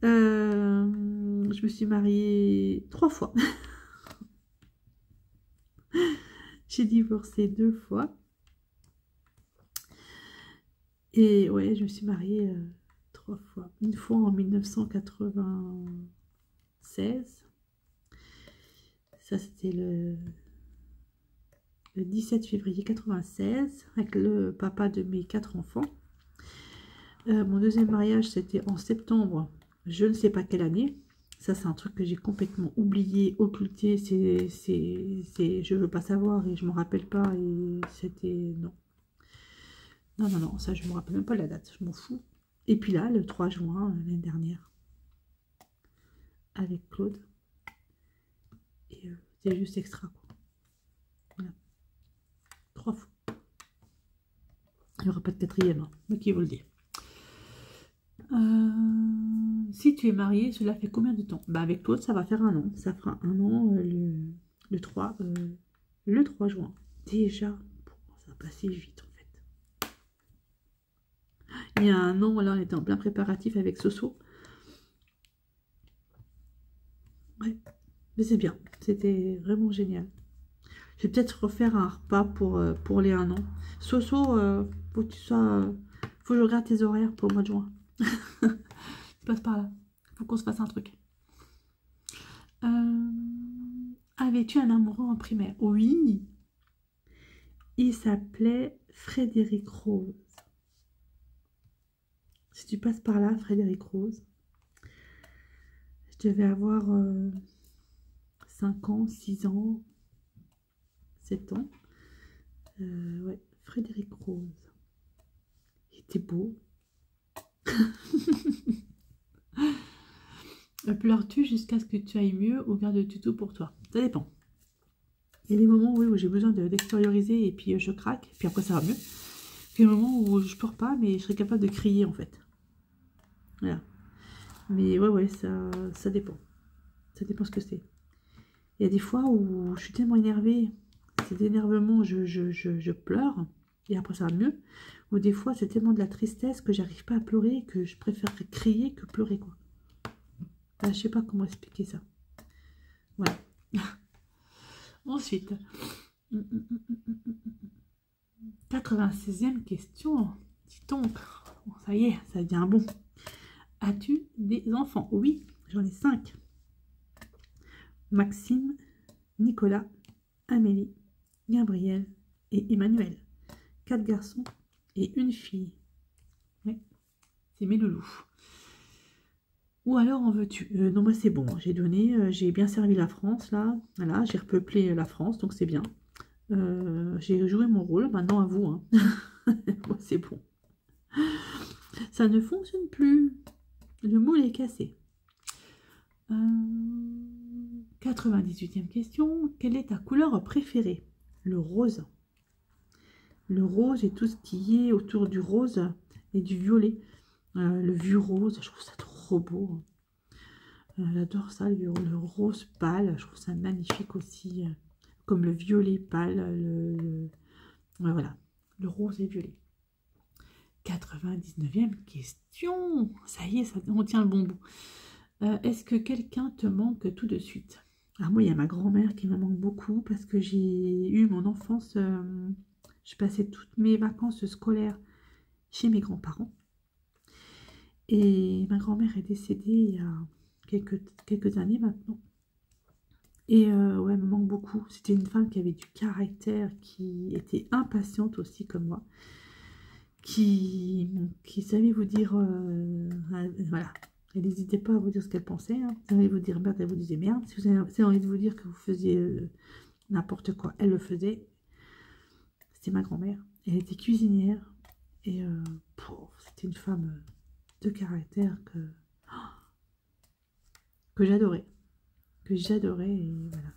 Je me suis mariée 3 fois. J'ai divorcé 2 fois. Et ouais, je me suis mariée 3 fois. Une fois en 1996. Ça, c'était le 17 février 96, avec le papa de mes 4 enfants. Mon deuxième mariage, c'était en septembre, je ne sais pas quelle année. Ça, c'est un truc que j'ai complètement oublié, occulté. Je veux pas savoir et je me rappelle pas. Et c'était... Non. Non, non, non, ça, je me rappelle même pas la date. Je m'en fous. Et puis là, le 3 juin, l'année dernière, avec Claude. Et c'était juste extra, quoi. Voilà. 3 fois. Il n'y aura pas de quatrième, hein. Moi qui vous le dis. Si tu es marié, cela fait combien de temps? Bah avec Claude, ça va faire 1 an. Ça fera 1 an le 3 juin. Déjà, ça va passer vite en fait. Il y a 1 an, là, on était en plein préparatif avec Soso. Ouais, mais c'est bien. C'était vraiment génial. Je vais peut-être refaire un repas pour les 1 an. Soso, faut que tu sois... faut que je regarde tes horaires pour le mois de juin. Je passe par là. Faut qu'on se fasse un truc. Avais-tu un amoureux en primaire? Oui. Il s'appelait Frédéric Rose. Si tu passes par là, Frédéric Rose, je devais avoir 5 ans, 6 ans, 7 ans. Ouais, Frédéric Rose. Il était beau. Pleures-tu jusqu'à ce que tu ailles mieux ou gardes-tu tout pour toi? Ça dépend. Il y a des moments oui, où j'ai besoin d'extérioriser et puis je craque, puis après ça va mieux. Puis il y a des moments où je pleure pas, mais je serais capable de crier en fait. Voilà. Mais ouais, ça dépend. Ça dépend ce que c'est. Il y a des fois où je suis tellement énervée, cet énervement, je pleure, et après ça va mieux. Ou des fois, c'est tellement de la tristesse que j'arrive pas à pleurer, que je préfère crier que pleurer, quoi. Je sais pas comment expliquer ça. Voilà. Ensuite, 96e question. Dis donc, bon, ça y est, ça devient bon. As-tu des enfants? Oui, j'en ai 5. Maxime, Nicolas, Amélie, Gabriel et Emmanuel. 4 garçons et une fille. Oui, c'est mes loulous. Ou alors en veux-tu? Non, moi c'est bon, j'ai donné, j'ai bien servi la France là. Voilà, j'ai repeuplé la France, donc c'est bien. J'ai joué mon rôle, maintenant à vous. Hein. Moi c'est bon. Ça ne fonctionne plus. Le moule est cassé. 98e question. Quelle est ta couleur préférée? Le rose. Le rose et tout ce qui est autour du rose et du violet. Le vieux rose, je trouve ça trop beau. J'adore ça, le rose pâle. Je trouve ça magnifique aussi. Comme le violet pâle. Ouais, voilà, le rose et violet. 99e question. Ça y est, on tient le bon bout. Est-ce que quelqu'un te manque tout de suite? Alors moi, il y a ma grand-mère qui me manque beaucoup parce que j'ai eu mon enfance, je passais toutes mes vacances scolaires chez mes grands-parents. Et ma grand-mère est décédée il y a quelques années maintenant. Et ouais, elle me manque beaucoup. C'était une femme qui avait du caractère, qui était impatiente aussi comme moi, qui savait vous dire, voilà. Elle n'hésitait pas à vous dire ce qu'elle pensait. Hein. Si vous avez envie de vous dire merde, elle vous disait merde. Si vous avez envie de vous dire que vous faisiez n'importe quoi, elle le faisait. C'était ma grand-mère. Elle était cuisinière. Et c'était une femme de caractère que j'adorais. Que j'adorais. Et voilà.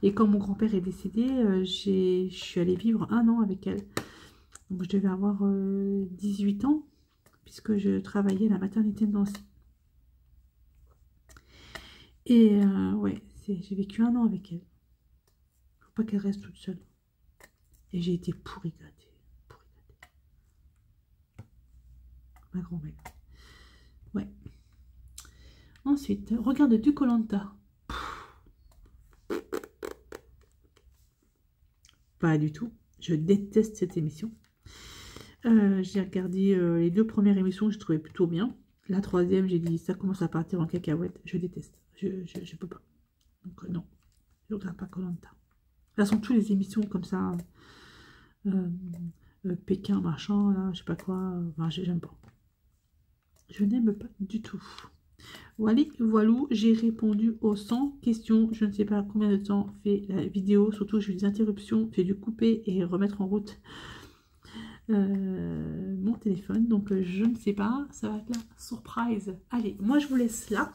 Et quand mon grand-père est décédé, je suis allée vivre 1 an avec elle. Donc je devais avoir 18 ans, puisque je travaillais à la maternité de Nancy. Et ouais, j'ai vécu 1 an avec elle. Faut pas qu'elle reste toute seule. Et j'ai été pourri gâtée. Ma grand-mère. Ouais. Ensuite, regardes-tu Koh-Lanta? Pas du tout. Je déteste cette émission. J'ai regardé les 2 premières émissions que je trouvais plutôt bien. La 3e, j'ai dit ça commence à partir en cacahuète. Je déteste. Je peux pas. Donc non, je ne regarde pas Koh-Lanta. De toute façon, toutes les émissions comme ça, Pékin, machin, là, je sais pas quoi, enfin, j'aime pas. Je n'aime pas du tout. Voilà, j'ai répondu aux 100 questions. Je ne sais pas combien de temps fait la vidéo. Surtout, j'ai eu des interruptions. J'ai dû couper et remettre en route mon téléphone. Donc, je ne sais pas. Ça va être la surprise. Allez, moi, je vous laisse là.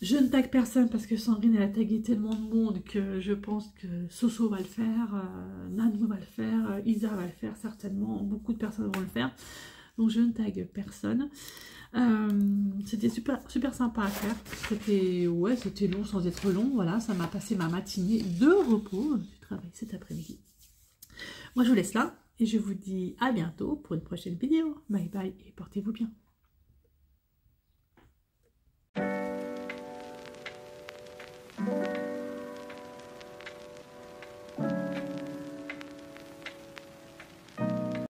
Je ne tag personne parce que Sandrine, elle a tagué tellement de monde que je pense que Soso va le faire, Nanou va le faire, Isa va le faire certainement. Beaucoup de personnes vont le faire. Donc, je ne tag personne. C'était super sympa à faire. C'était long sans être long. Voilà, ça m'a passé ma matinée de repos du travail cet après-midi. Moi, je vous laisse là et je vous dis à bientôt pour une prochaine vidéo. Bye bye et portez-vous bien.